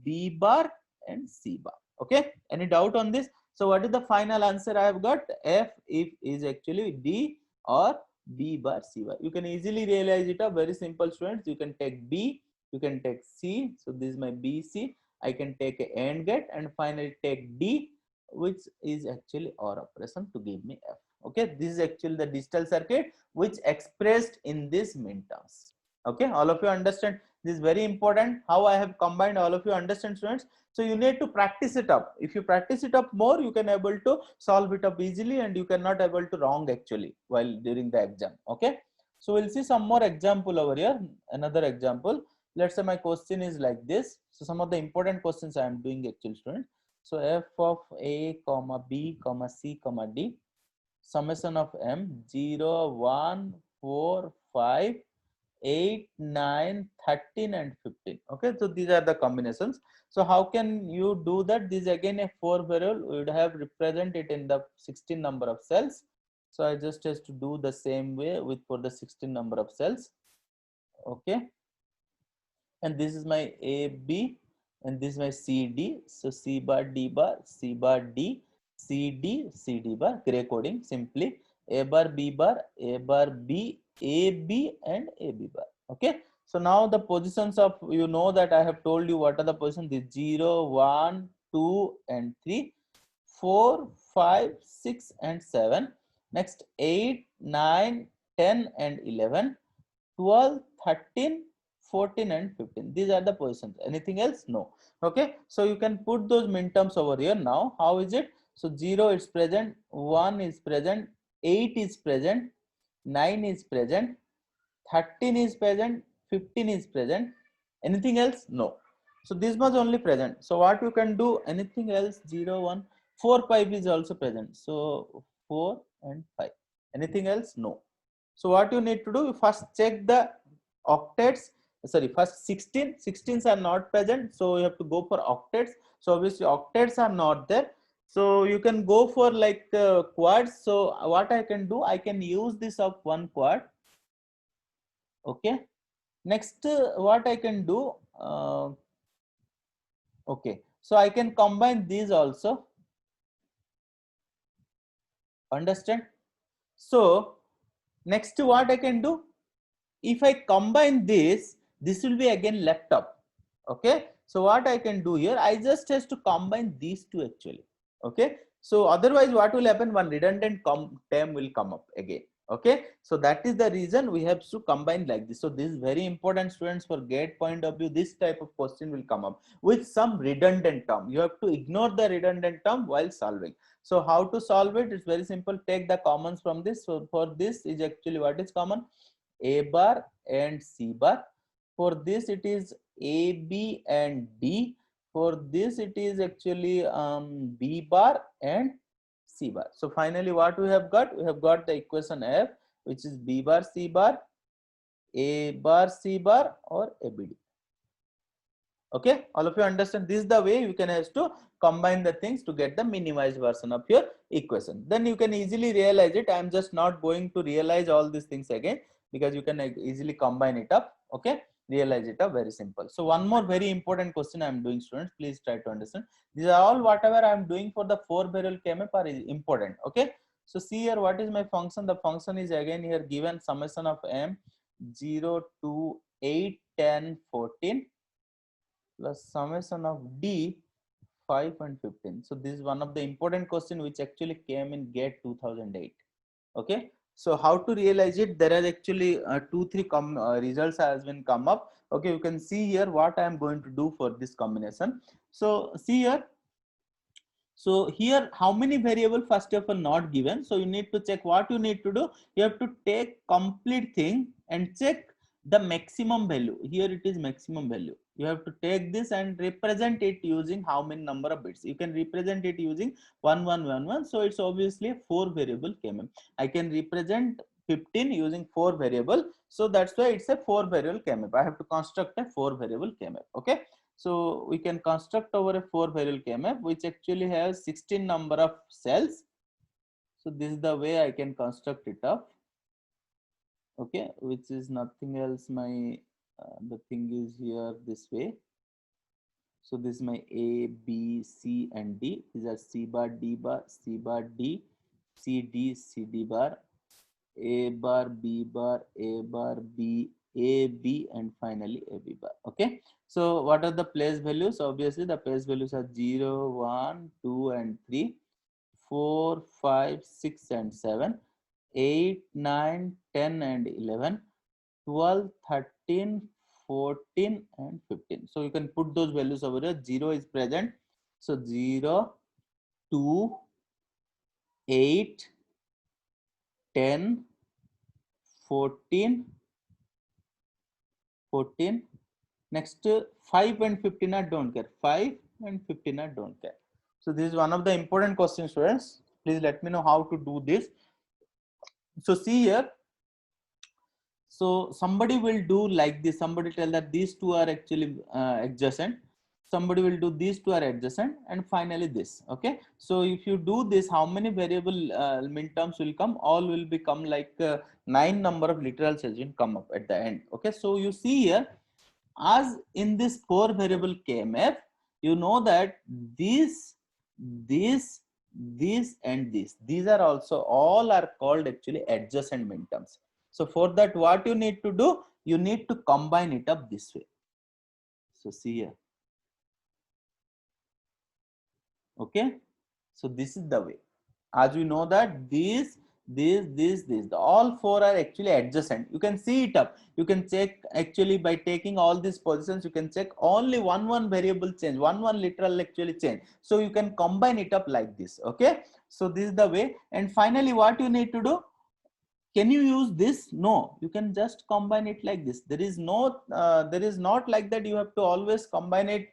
Speaker 1: B bar and C bar. Okay, any doubt on this? So what is the final answer I have got? F if is actually D or B bar C bar. You can easily realize it up. Very simple, students. You can take B, you can take C. So this is my BC. I can take a AND gate and finally take D, which is actually OR operation to give me F. Okay, this is actually the digital circuit which expressed in this minterms. Okay, all of you understand? This is very important. How I have combined, all of you understand, students? So you need to practice it up. If you practice it up more, you can able to solve it up easily, and you cannot able to wrong actually while during the exam. Okay, so we'll see some more example over here. Another example. Let's say my question is like this. So some of the important questions I am doing actually, students. So f of a comma b comma c comma d, summation of m 0 1 4 5 8 9 13 and 15. Okay, so these are the combinations. So how can you do that? This is again a 4 variable. We would have represent it in the 16 number of cells. So I just has to do the same way with for the 16 number of cells. Okay, and this is my a b, and this is my CD. So C bar, D bar, C bar, D, CD, CD bar, gray coding simply. A bar, B bar, A bar, B, AB and AB bar. Okay. So now the positions of, you know that I have told you what are the positions, the 0, 1, 2 and 3, 4, 5, 6 and 7. Next 8, 9, 10 and 11, 12, 13, 14 and 15. These are the positions. Anything else? No. Okay, so you can put those minterms over here. Now how is it? So 0 is present, 1 is present, 8 is present, 9 is present, 13 is present, 15 is present. Anything else? No. So this was only present. So what you can do? Anything else? 0 1 4 5 is also present. So 4 and 5. Anything else? No. So what you need to do, you first check the octets, sorry, first 16s are not present, so you have to go for octets. So obviously octets are not there, so you can go for like quads. So what I can do, I can use this of one quad. Okay, next what I can do, okay, so I can combine these also, understand? So next what I can do, if I combine this will be again left up. Okay, so what I can do here, I just has to combine these two actually. Okay, so otherwise what will happen, one redundant term will come up again. Okay, so that is the reason we have to combine like this. So this is very important, students, for GATE point of view. This type of question will come up with some redundant term. You have to ignore the redundant term while solving. So how to solve it? It's very simple. Take the commons from this. So for this is actually what is common, A bar and C bar. For this it is A, B and D. For this it is actually B bar and C bar. So finally what we have got? We have got the equation F, which is B bar C bar, A bar C bar, or ABD. Okay, all of you understand? This is the way you can have to combine the things to get the minimized version of your equation. Then you can easily realize it. I am just not going to realize all these things again, because you can easily combine it up. Okay, realize it up, very simple. So one more very important question I am doing, students, please try to understand. These are all whatever I am doing for the 4 variable KMF are important. Okay, so see here, what is my function? The function is again here given, summation of m 0 to 8, 10, 14 plus summation of d 5 and 15. So this is one of the important question which actually came in GATE 2008. Okay, so how to realize it? There are actually 2-3 results has been come up. Okay, you can see here what I am going to do for this combination. So see here, so here how many variable first of all not given, so you need to check. What you need to do, you have to take complete thing and check the maximum value. Here it is maximum value. You have to take this and represent it using how many number of bits. You can represent it using 1111. So it's obviously a 4 variable KMM. I can represent 15 using 4 variable, so that's why it's a 4 variable KMF. I have to construct a 4 variable KMF. Okay, so we can construct over a 4 variable KMF which actually has 16 number of cells. So this is the way I can construct it up. Okay, which is nothing else. My the thing is here this way. So this is my A, B, C and D. These are C bar, D bar, C bar, D, C, D, C, D bar, A bar, B bar, A bar, B, A, B, and finally A, B bar. Okay, so what are the place values? Obviously the place values are 0, 1, 2 and 3, 4, 5, 6 and 7, 8, 9, 10 and 11, 12, 13, 14 and 15. So you can put those values over here. 0 is present, so 0, 2, 8, 10, 14, 14. Next 5 and 15 I don't care. 5 and 15 I don't care. So this is one of the important questions, students. Please let me know how to do this. So see here, so somebody will do like this. Somebody tell that these two are actually adjacent. Somebody will do these two are adjacent, and finally this. Okay, so if you do this, how many variable minterms will come? All will become like 9 number of literal cells will come up at the end. Okay, so you see here, as in this 4 variable KMF, you know that this and these are also all are called actually adjacent minterms. So for that, what you need to do, you need to combine it up this way. So see here. Okay, so this is the way. As we know that this, all 4 are actually adjacent. You can see it up. You can check actually by taking all these positions. You can check only one variable change, one literal actually change. So you can combine it up like this. Okay, so this is the way. And finally, what you need to do? Can you use this? No, you can just combine it like this. There is no, there is not like that. You have to always combine it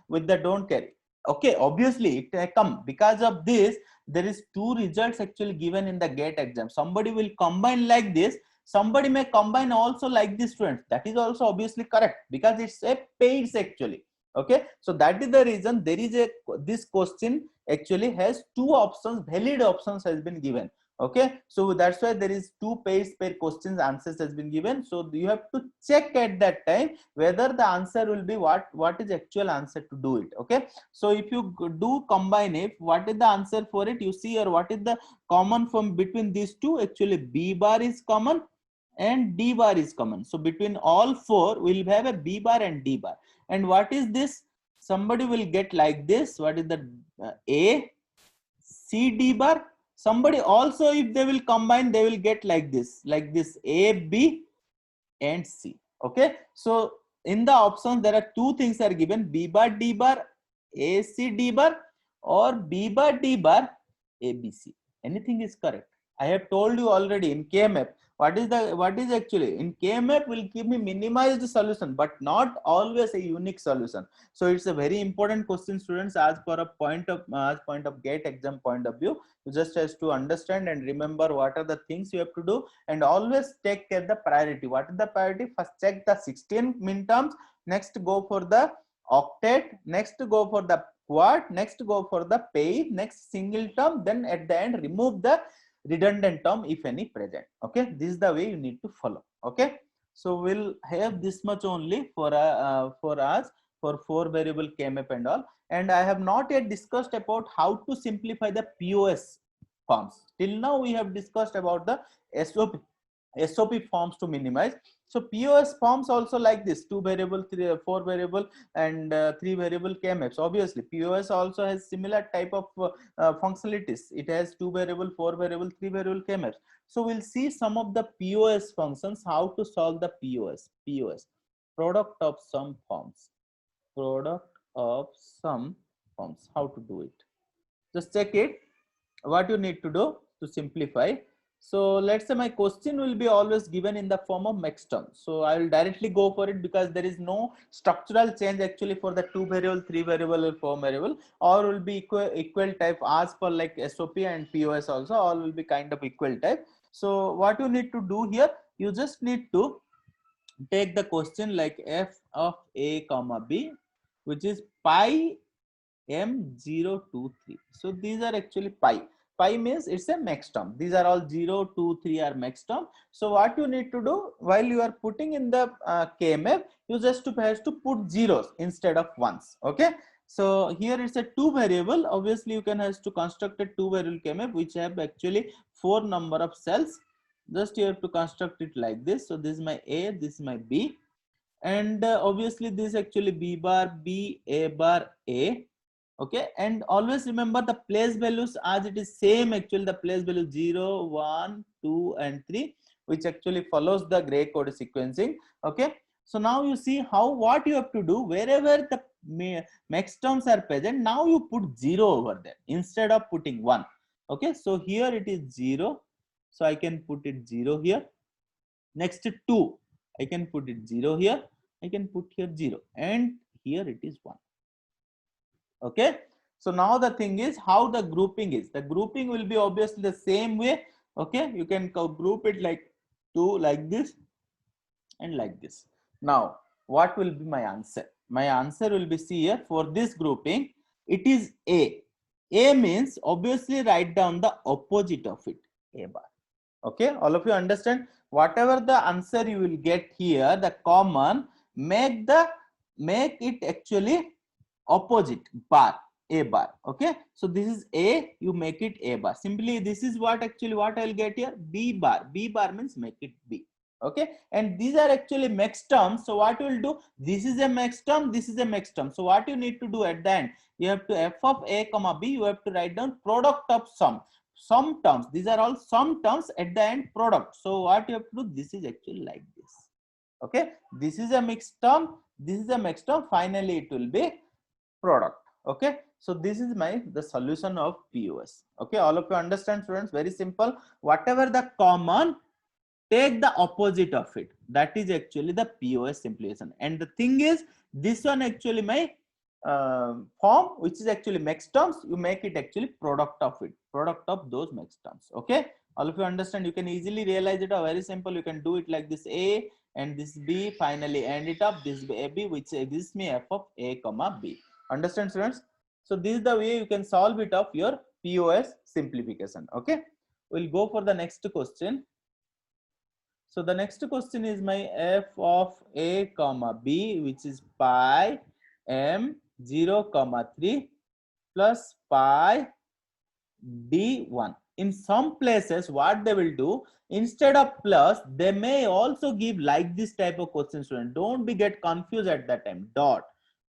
Speaker 1: with the don't carry. Okay, obviously it come because of this. There is 2 results actually given in the GATE exam. Somebody will combine like this. somebody may combine also like this, students. That is also obviously correct because it's a pairs actually. Okay, so that is the reason there is a, this question actually has two options, valid options has been given. Okay, so that's why there is two pairs per questions answers has been given. So you have to check at that time whether the answer will be what is actual answer to do it. Okay, so if you do combine it, what is the answer for it? You see, or what is the common from between these two? Actually B bar is common and D bar is common. So between all four we'll have a B bar and D bar. And what is this? Somebody will get like this. What is the A C D bar? Somebody also, if they will combine, they will get like this A B and C. Okay, so in the options there are two things are given: B bar D bar, A C D bar, or B bar D bar, A B C. Anything is correct. I have told you already in KMAP what is actually in KMAP will give me minimized solution, but not always a unique solution. So it's a very important question, students, as per a point of GATE exam point of view. You just has to understand and remember what are the things you have to do, and always take care the priority. What is the priority? First check the 16 min terms, next go for the octet, next go for the quad, next go for the pair, next single term, then at the end remove the redundant term if any present. Okay, this is the way you need to follow. Okay, so we'll have this much only for us for 4 variable KMAP and all. And I have not yet discussed about how to simplify the POS forms. Till now we have discussed about the SOP forms to minimize. So POS forms also like this: 2 variable, 4 variable, and 3 variable KMAPs. Obviously, POS also has similar type of functionalities. It has 2 variable, 4 variable, 3 variable KMAPs. So we'll see some of the POS functions, how to solve the POS. Product of sum forms. Product of sum forms. How to do it? Just check it. What you need to do to simplify. So let's say my question will be always given in the form of max term. So I will directly go for it because there is no structural change actually for the 2 variable, 3 variable, or 4 variable. All will be equal type as per like SOP and POS also. All will be kind of equal type. So what you need to do here, you just need to take the question like f of a comma b, which is pi M023. So these are actually pi. Pi means it's a max term. These are all 0, 2, 3 are max term. So what you need to do while you are putting in the KMF, you just has to put zeros instead of ones. Okay. So here it's a 2 variable. Obviously you can has to construct a 2 variable KMF which have actually 4 number of cells. Just you have to construct it like this. So this is my A, this is my B, and obviously this is actually B bar B, A bar A. Okay, and always remember the place values as it is same. Actually the place value 0, 1, 2 and 3, which actually follows the gray code sequencing. Okay, so now you see how what you have to do. Wherever the max terms are present, now you put 0 over there instead of putting 1. Okay, so here it is 0, so I can put it 0 here. Next 2, I can put it 0 here, I can put here 0, and here it is 1. Okay, so now the thing is how the grouping is. The grouping will be obviously the same way. Okay, you can group it like 2 like this and like this. Now what will be my answer? My answer will be, see here, for this grouping it is A. A means obviously write down the opposite of it, A bar. Okay, all of you understand? Whatever the answer you will get here, the common, make it actually opposite bar, A bar. Okay, so this is A, you make it A bar. Simply this is what actually what I'll get here, B bar. B bar means make it B. Okay, and these are actually max terms. So what you will do, this is a max term, this is a max term. So what you need to do at the end, you have to f of A comma B, you have to write down product of sum terms. These are all sum terms at the end, product. So what you have to do, this is actually like this. Okay, this is a mixed term, this is a mixed term, finally it will be product. Okay, so this is the solution of POS. Okay, all of you understand, students? Very simple. Whatever the common, take the opposite of it. That is actually the POS simplification. And the thing is, this one actually my form, which is actually max terms, you make it actually product of it, product of those max terms. Okay, All of you understand? You can easily realize it. Very simple. You can do it like this: A and this B. Finally, end it up this AB, which gives me f of A comma B. Understand, students? So this is the way you can solve it of your POS simplification. Okay. We'll go for the next question. So the next question is my f of A comma B, which is pi m 0 comma 3 plus pi D1. In some places, what they will do, instead of plus, they may also give like this type of question, student. Don't be get confused at that time. Dot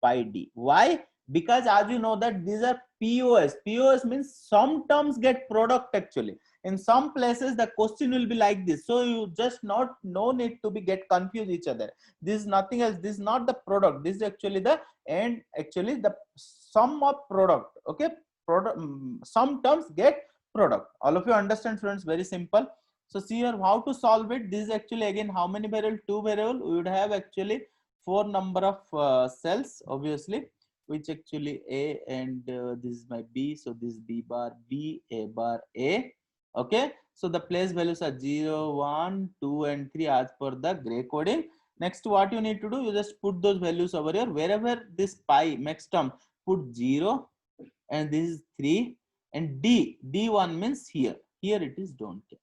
Speaker 1: pi D. Why? Because as you know that these are POS. POS means some terms get product actually. In some places, the question will be like this. So you just no need to be get confused each other. This is nothing else. This is not the product. This is actually the end. Actually, the sum of product. Okay. Product, some terms get product. All of you understand, students? Very simple. So see here how to solve it. This is actually again how many variable? 2 variable. We would have actually 4 number of cells, obviously, which actually A and this is my B. So this B bar B, A bar A. Okay. So the place values are 0, 1, 2, and 3 as per the gray coding. Next, what you need to do, you just put those values over here. Wherever this pi max term, put 0. And this is 3, and D1 means here it is don't care.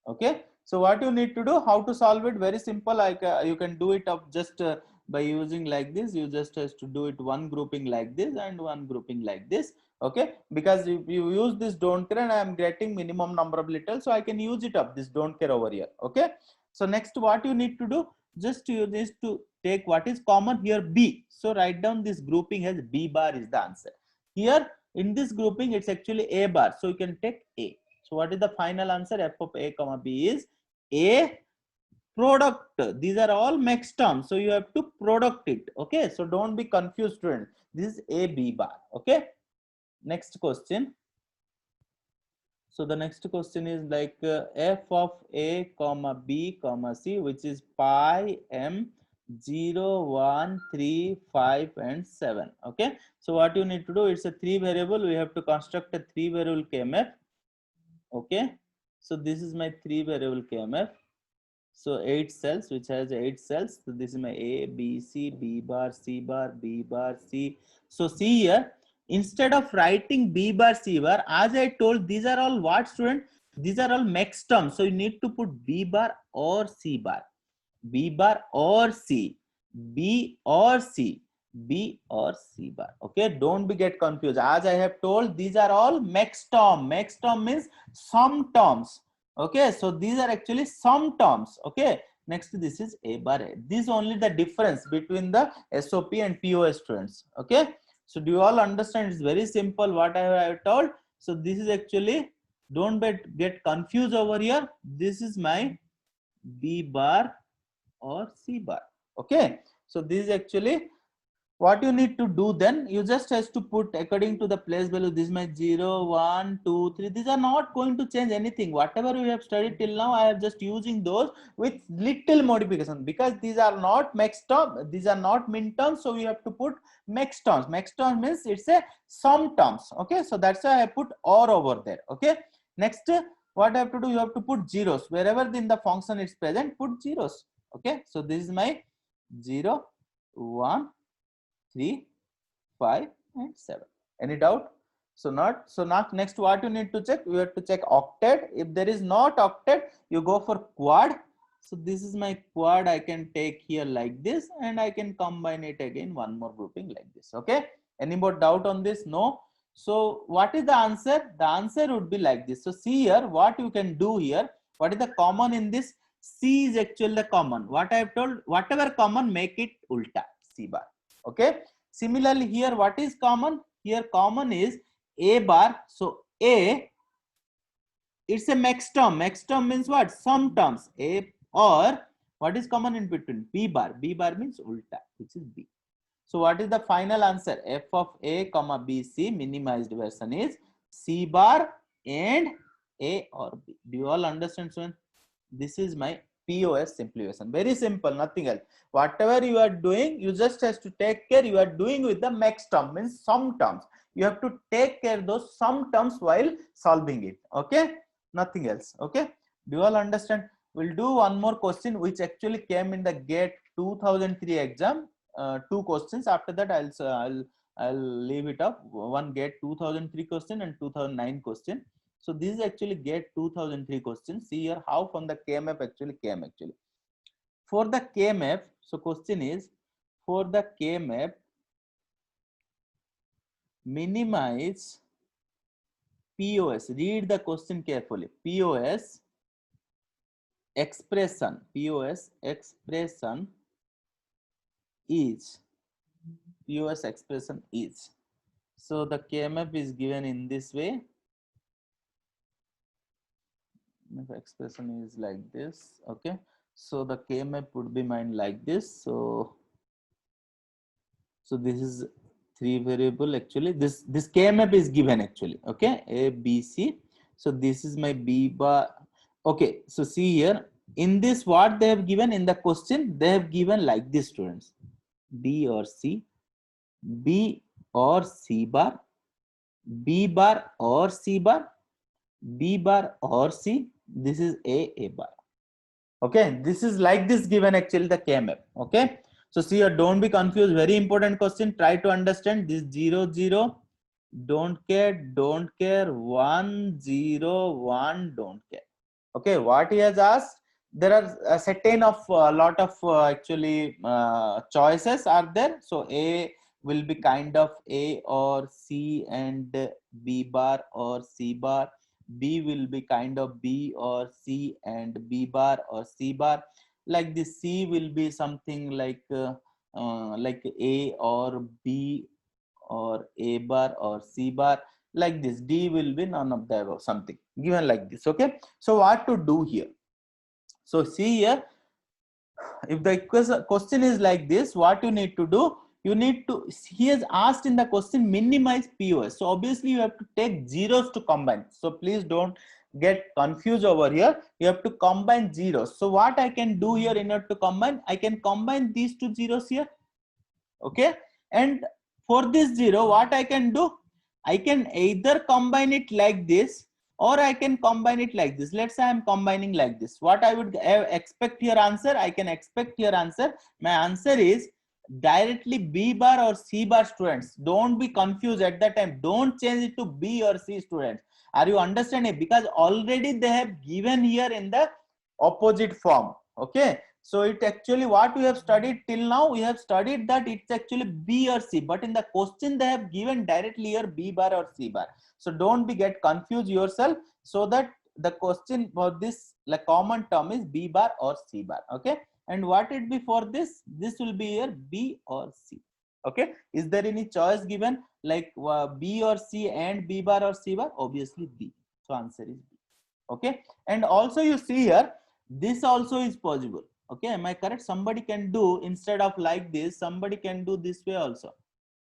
Speaker 1: Okay, so what you need to do, how to solve it? Very simple. Like you can do it up just by using like this. You just has to do it one grouping like this and one grouping like this. Okay, because if you use this don't care and I am getting minimum number of little, so I can use it up this don't care over here. Okay, so next what you need to do, just you need to take what is common here, B. So write down this grouping as B bar is the answer. Here in this grouping, it's actually A bar. So you can take A. So what is the final answer? F of A comma B is A product. These are all mixed terms. So you have to product it. Okay. So don't be confused, students. This is A B bar. Okay. Next question. So the next question is like f of A comma B comma C, which is pi m 0, 1, 3, 5, and 7. Okay. So what you need to do, it's a 3 variable. We have to construct a 3 variable KMF. Okay. So this is my 3 variable KMF. So 8 cells, which has 8 cells. So this is my A, B, C, B bar, C bar, B bar, C. So see here, instead of writing B bar, C bar, as I told, these are all what, student? These are all mixed terms. So you need to put B bar or C bar. B bar or C. B or C. B or C bar. Okay, don't be get confused. As I have told, these are all mixed term. Mixed term means some terms. Okay, so these are actually some terms. Okay, next this is A bar A. This is only the difference between the SOP and POS, students. Okay, so do you all understand? It's very simple what I have told. So this is actually, don't get confused over here. This is my B bar or C bar. Okay, so this is actually what you need to do. Then you just has to put according to the place value. This is my 0, 1, 2, 3. These are not going to change anything. Whatever we have studied till now, I have just using those with little modification, because these are not max terms, these are not min terms. So we have to put max terms. Max terms means it's a sum terms. Okay, so that's why I put or over there. Okay, next what I have to do, you have to put zeros wherever in the function is present, put zeros. Okay, so this is my 0, 1, 3, 5, and 7. Any doubt? So not, so not next what you need to check, you have to check octet. If there is not octet, you go for quad. So this is my quad. I can take here like this, and I can combine it again one more grouping like this. Okay, any more doubt on this? No. So what is the answer? The answer would be like this. So see here what you can do here. What is the common in this? C is actually the common. What I have told, whatever common, make it ulta, C bar. Okay, similarly here what is common? Here common is A bar. So A, it's a max term. Max term means what? Some terms. A, or what is common in between? B bar. B bar means ulta, which is B. So what is the final answer? F of A comma B C, minimized version is C bar and A or B. Do you all understand, students? This is my POS simplification. Very simple, nothing else. Whatever you are doing, you just has to take care. You are doing with the max term, means some terms. You have to take care those some terms while solving it. Okay. nothing else. Okay, do you all understand? We'll do one more question which actually came in the GATE 2003 exam. Two questions. After that, I'll leave it up. One GATE 2003 question and 2009 question. So this is actually GATE 2003 question. See here how from the KMF actually came actually. For the KMF, so question is, for the KMF, minimize POS. Read the question carefully. POS expression is POS expression is. So the KMF is given in this way. The expression is like this. Okay, so the KMF would be mine like this. So this is three variable actually. This KMF is given actually. Okay, A B C. So this is my B bar. Okay, so see here in this what they have given in the question, they have given like this, students: B or C, B or C bar, B bar or C bar, B bar or C. This is A bar. Okay, this is like this given actually the KMF. Okay, so see here, don't be confused. Very important question. Try to understand this 0 0. Don't care, 1 0 1, don't care. Okay, what he has asked, there are a certain of lot of actually choices are there. So A will be kind of A or C and B bar or C bar. B will be kind of B or C and B bar or C bar. Like this, C will be something like A or B or A bar or C bar. Like this, D will be none of the above, something given like this. Okay, so what to do here? So see here, if the question is like this, what you need to do, you need to, he has asked in the question minimize POS. So obviously you have to take zeros to combine. So please don't get confused over here. You have to combine zeros. So what I can do here in order to combine, I can combine these two zeros here. Okay, and for this 0, what I can do, I can either combine it like this or I can combine it like this. Let's say I'm combining like this. What I would expect your answer, I can expect your answer. My answer is directly B bar or C bar, students. Don't be confused at that time. Don't change it to B or C, students. Are you understanding? Because already they have given here in the opposite form. Okay, so it actually what we have studied till now, we have studied that it's actually B or C, but in the question they have given directly here B bar or C bar. So don't be get confused yourself, so that the question for this like common term is B bar or C bar. Okay, and what it be for this, this will be here B or C. Okay, is there any choice given like B or C and B bar or C bar? Obviously B. So answer is B. Okay, and also you see here, this also is possible. Okay, am I correct? Somebody can do instead of like this, somebody can do this way also.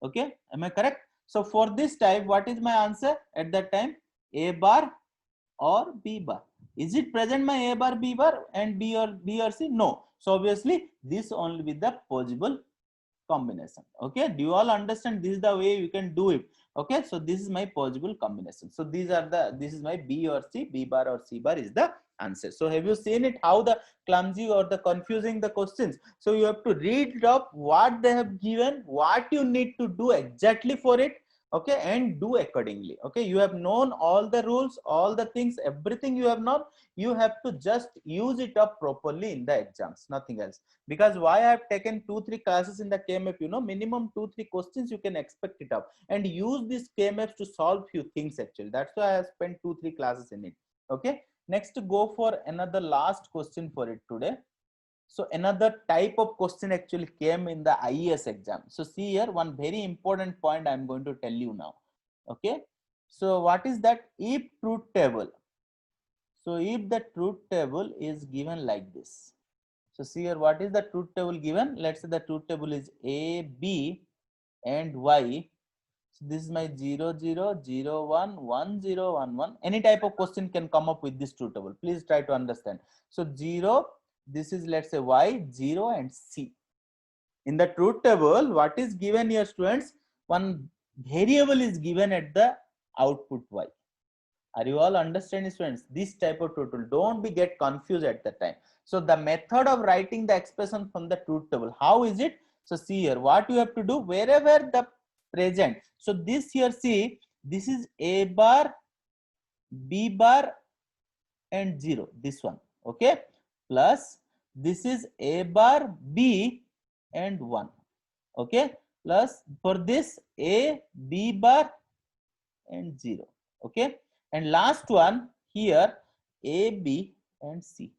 Speaker 1: Okay, am I correct? So for this type, what is my answer at that time? A bar or B bar. Is it present my A bar, B bar and B or C? No. So obviously this only with the possible combination. Okay, do you all understand? This is the way you can do it. Okay, so this is my possible combination. So these are the, this is my B or C, B bar or C bar is the answer. So have you seen it, how the clumsy or the confusing the questions? So you have to read it up what they have given, what you need to do exactly for it. Okay, and do accordingly. Okay, you have known all the rules, all the things, everything you have known. You have to just use it up properly in the exams, nothing else. Because why I have taken 2-3 classes in the KMF, you know, minimum 2-3 questions you can expect it up, and use these KMFs to solve few things actually. That's why I have spent 2-3 classes in it. Okay, next go for another last question for it today. So another type of question actually came in the IES exam. So see here, one very important point I'm going to tell you now. Okay, so what is that? If truth table. So if the truth table is given like this. So see here, what is the truth table given? Let's say the truth table is A, B and Y. So this is my 0 0 0 1 1 0 1 1. Any type of question can come up with this truth table. Please try to understand. So 0, this is let's say Y, 0 and C. In the truth table, what is given here, students? One variable is given at the output Y. Are you all understanding, students? This type of truth table. Don't be get confused at the time. So the method of writing the expression from the truth table, how is it? So see here, what you have to do, wherever the present. So this here, see, this is A bar, B bar and 0, this one, okay, plus this is A bar, B and 1, okay, plus for this A, B bar and 0, okay, and last one here A, B and C.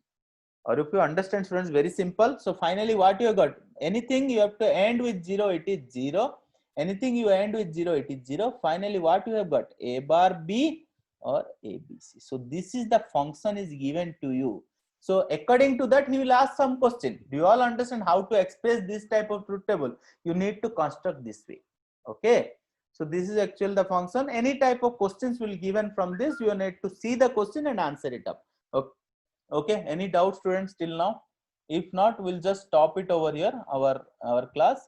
Speaker 1: Or if you understand, students, very simple. So finally what you have got, anything you have to end with 0, it is 0, anything you end with 0, it is 0. Finally what you have got, A bar B or ABC. So this is the function is given to you. So according to that, he will ask some question. Do you all understand how to express this type of truth table? You need to construct this way, okay. So this is actually the function. Any type of questions will given from this, you need to see the question and answer it up, okay. Okay, any doubt, students, till now? If not, we'll just stop it over here, our class.